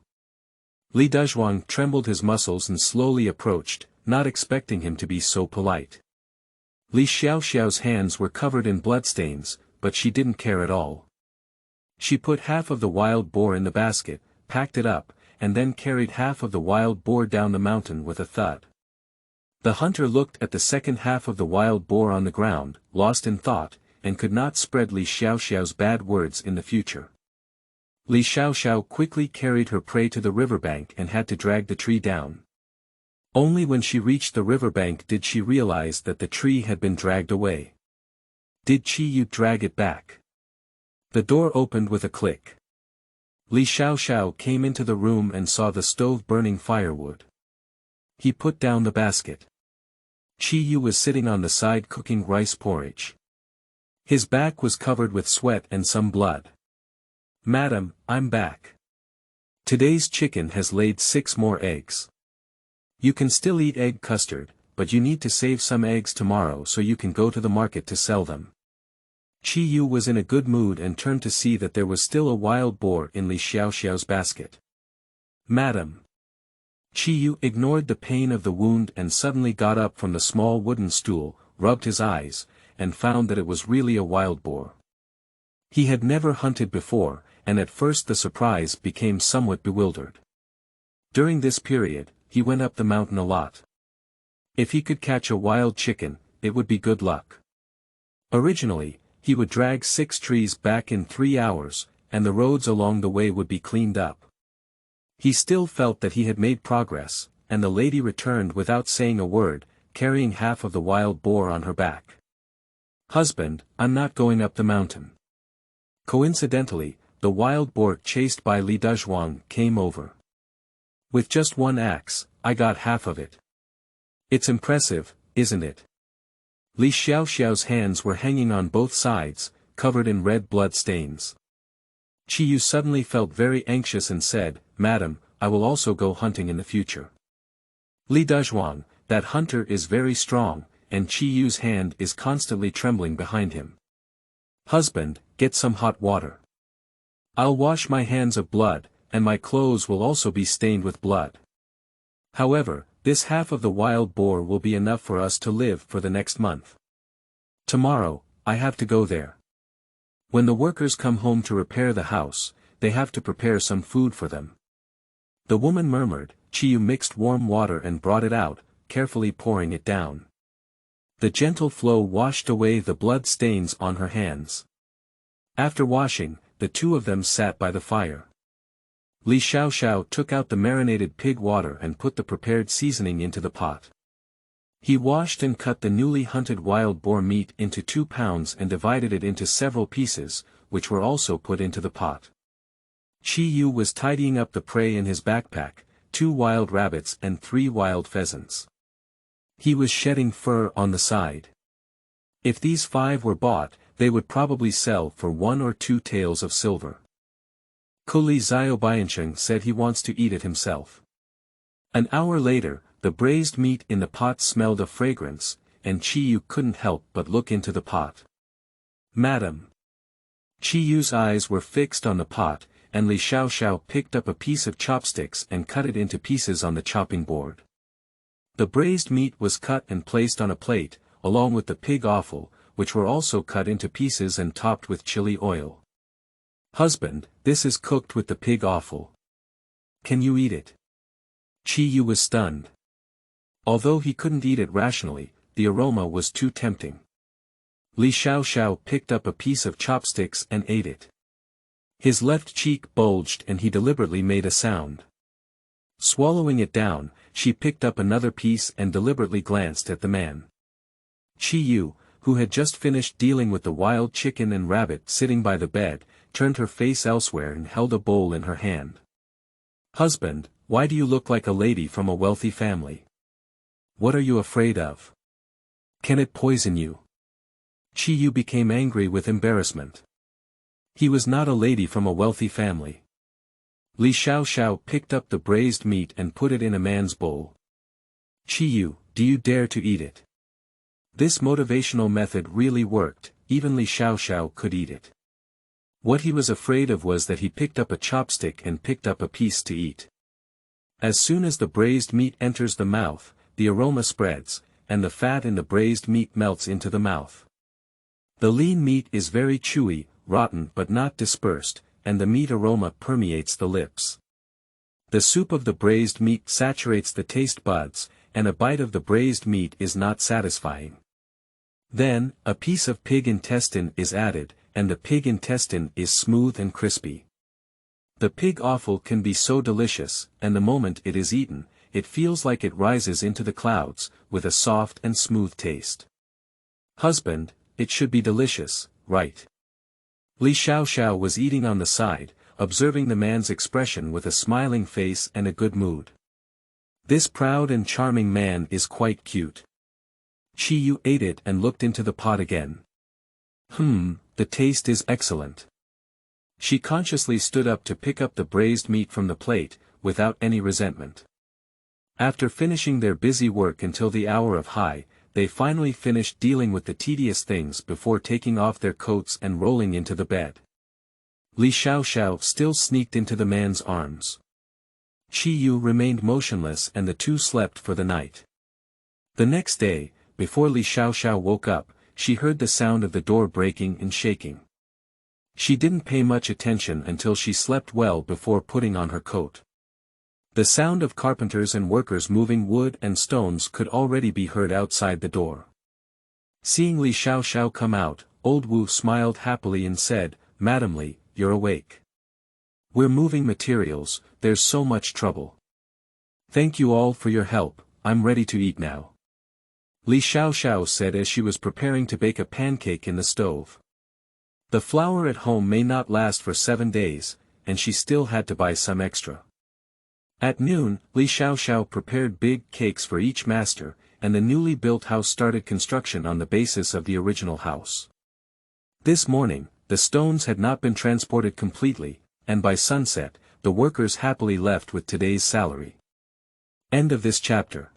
Li Dezhuang trembled his muscles and slowly approached, not expecting him to be so polite. Li Xiaoxiao's hands were covered in bloodstains, but she didn't care at all. She put half of the wild boar in the basket, packed it up, and then carried half of the wild boar down the mountain with a thud. The hunter looked at the second half of the wild boar on the ground, lost in thought, and could not spread Li Xiaoxiao's bad words in the future. Li Xiaoxiao quickly carried her prey to the riverbank and had to drag the tree down. Only when she reached the riverbank did she realize that the tree had been dragged away. Did Qi Yu drag it back? The door opened with a click. Li Xiaoxiao came into the room and saw the stove burning firewood. He put down the basket. Qi Yu was sitting on the side cooking rice porridge. His back was covered with sweat and some blood. "Madam, I'm back. Today's chicken has laid 6 more eggs. You can still eat egg custard, but you need to save some eggs tomorrow so you can go to the market to sell them." Qi Yu was in a good mood and turned to see that there was still a wild boar in Li Xiaoxiao's basket. "Madam." Qi Yu ignored the pain of the wound and suddenly got up from the small wooden stool, rubbed his eyes, and found that it was really a wild boar. He had never hunted before, and at first the surprise became somewhat bewildered. During this period, he went up the mountain a lot. If he could catch a wild chicken, it would be good luck. Originally, he would drag 6 trees back in 3 hours, and the roads along the way would be cleaned up. He still felt that he had made progress, and the lady returned without saying a word, carrying half of the wild boar on her back. "Husband, I'm not going up the mountain." Coincidentally, the wild boar chased by Li Dezhuang came over. "With just one axe, I got half of it. It's impressive, isn't it?" Li Xiaoxiao's hands were hanging on both sides, covered in red blood stains. Qi Yu suddenly felt very anxious and said, "Madam, I will also go hunting in the future." "Li Dezhuang, that hunter is very strong, and Chi Yu's hand is constantly trembling behind him. Husband, get some hot water. I'll wash my hands of blood, and my clothes will also be stained with blood. However, this half of the wild boar will be enough for us to live for the next month. Tomorrow, I have to go there. When the workers come home to repair the house, they have to prepare some food for them. The woman murmured. Chi Yu mixed warm water and brought it out, carefully pouring it down. The gentle flow washed away the blood stains on her hands. After washing, the two of them sat by the fire. Xiaoxiao took out the marinated pig water and put the prepared seasoning into the pot. He washed and cut the newly hunted wild boar meat into 2 pounds and divided it into several pieces, which were also put into the pot. Chi Yu was tidying up the prey in his backpack, 2 wild rabbits and 3 wild pheasants. He was shedding fur on the side. If these 5 were bought, they would probably sell for 1 or 2 taels of silver. Kuli Xiaobiansheng said he wants to eat it himself. An hour later, the braised meat in the pot smelled of fragrance, and Chi Yu couldn't help but look into the pot. Madam. Chi Yu's eyes were fixed on the pot, and Xiaoxiao picked up a piece of chopsticks and cut it into pieces on the chopping board. The braised meat was cut and placed on a plate, along with the pig offal, which were also cut into pieces and topped with chili oil. Husband, this is cooked with the pig offal. Can you eat it? Chi Yu was stunned. Although he couldn't eat it rationally, the aroma was too tempting. Xiaoxiao picked up a piece of chopsticks and ate it. His left cheek bulged and he deliberately made a sound. Swallowing it down, she picked up another piece and deliberately glanced at the man. Chi Yu, who had just finished dealing with the wild chicken and rabbit sitting by the bed, turned her face elsewhere and held a bowl in her hand. Husband, why do you look like a lady from a wealthy family? What are you afraid of? Can it poison you? Chi Yu became angry with embarrassment. He was not a lady from a wealthy family. Xiaoxiao picked up the braised meat and put it in a man's bowl. Chi Yu, do you dare to eat it? This motivational method really worked, even Xiaoxiao could eat it. What he was afraid of was that he picked up a chopstick and picked up a piece to eat. As soon as the braised meat enters the mouth, the aroma spreads, and the fat in the braised meat melts into the mouth. The lean meat is very chewy, rotten but not dispersed, and the meat aroma permeates the lips. The soup of the braised meat saturates the taste buds, and a bite of the braised meat is not satisfying. Then, a piece of pig intestine is added, and the pig intestine is smooth and crispy. The pig offal can be so delicious, and the moment it is eaten, it feels like it rises into the clouds, with a soft and smooth taste. Husband, it should be delicious, right? Xiaoxiao was eating on the side, observing the man's expression with a smiling face and a good mood. This proud and charming man is quite cute. Chi Yu ate it and looked into the pot again. The taste is excellent. She consciously stood up to pick up the braised meat from the plate, without any resentment. After finishing their busy work until the hour of high, they finally finished dealing with the tedious things before taking off their coats and rolling into the bed. Xiaoxiao still sneaked into the man's arms. Chi Yu remained motionless and the two slept for the night. The next day, before Xiaoxiao woke up, she heard the sound of the door breaking and shaking. She didn't pay much attention until she slept well before putting on her coat. The sound of carpenters and workers moving wood and stones could already be heard outside the door. Seeing Xiaoxiao come out, old Wu smiled happily and said, "Madam Li, you're awake. We're moving materials, there's so much trouble. Thank you all for your help, I'm ready to eat now." Xiaoxiao said as she was preparing to bake a pancake in the stove. The flour at home may not last for 7 days, and she still had to buy some extra. At noon, Xiaoxiao prepared big cakes for each master, and the newly built house started construction on the basis of the original house. This morning, the stones had not been transported completely, and by sunset, the workers happily left with today's salary. End of this chapter.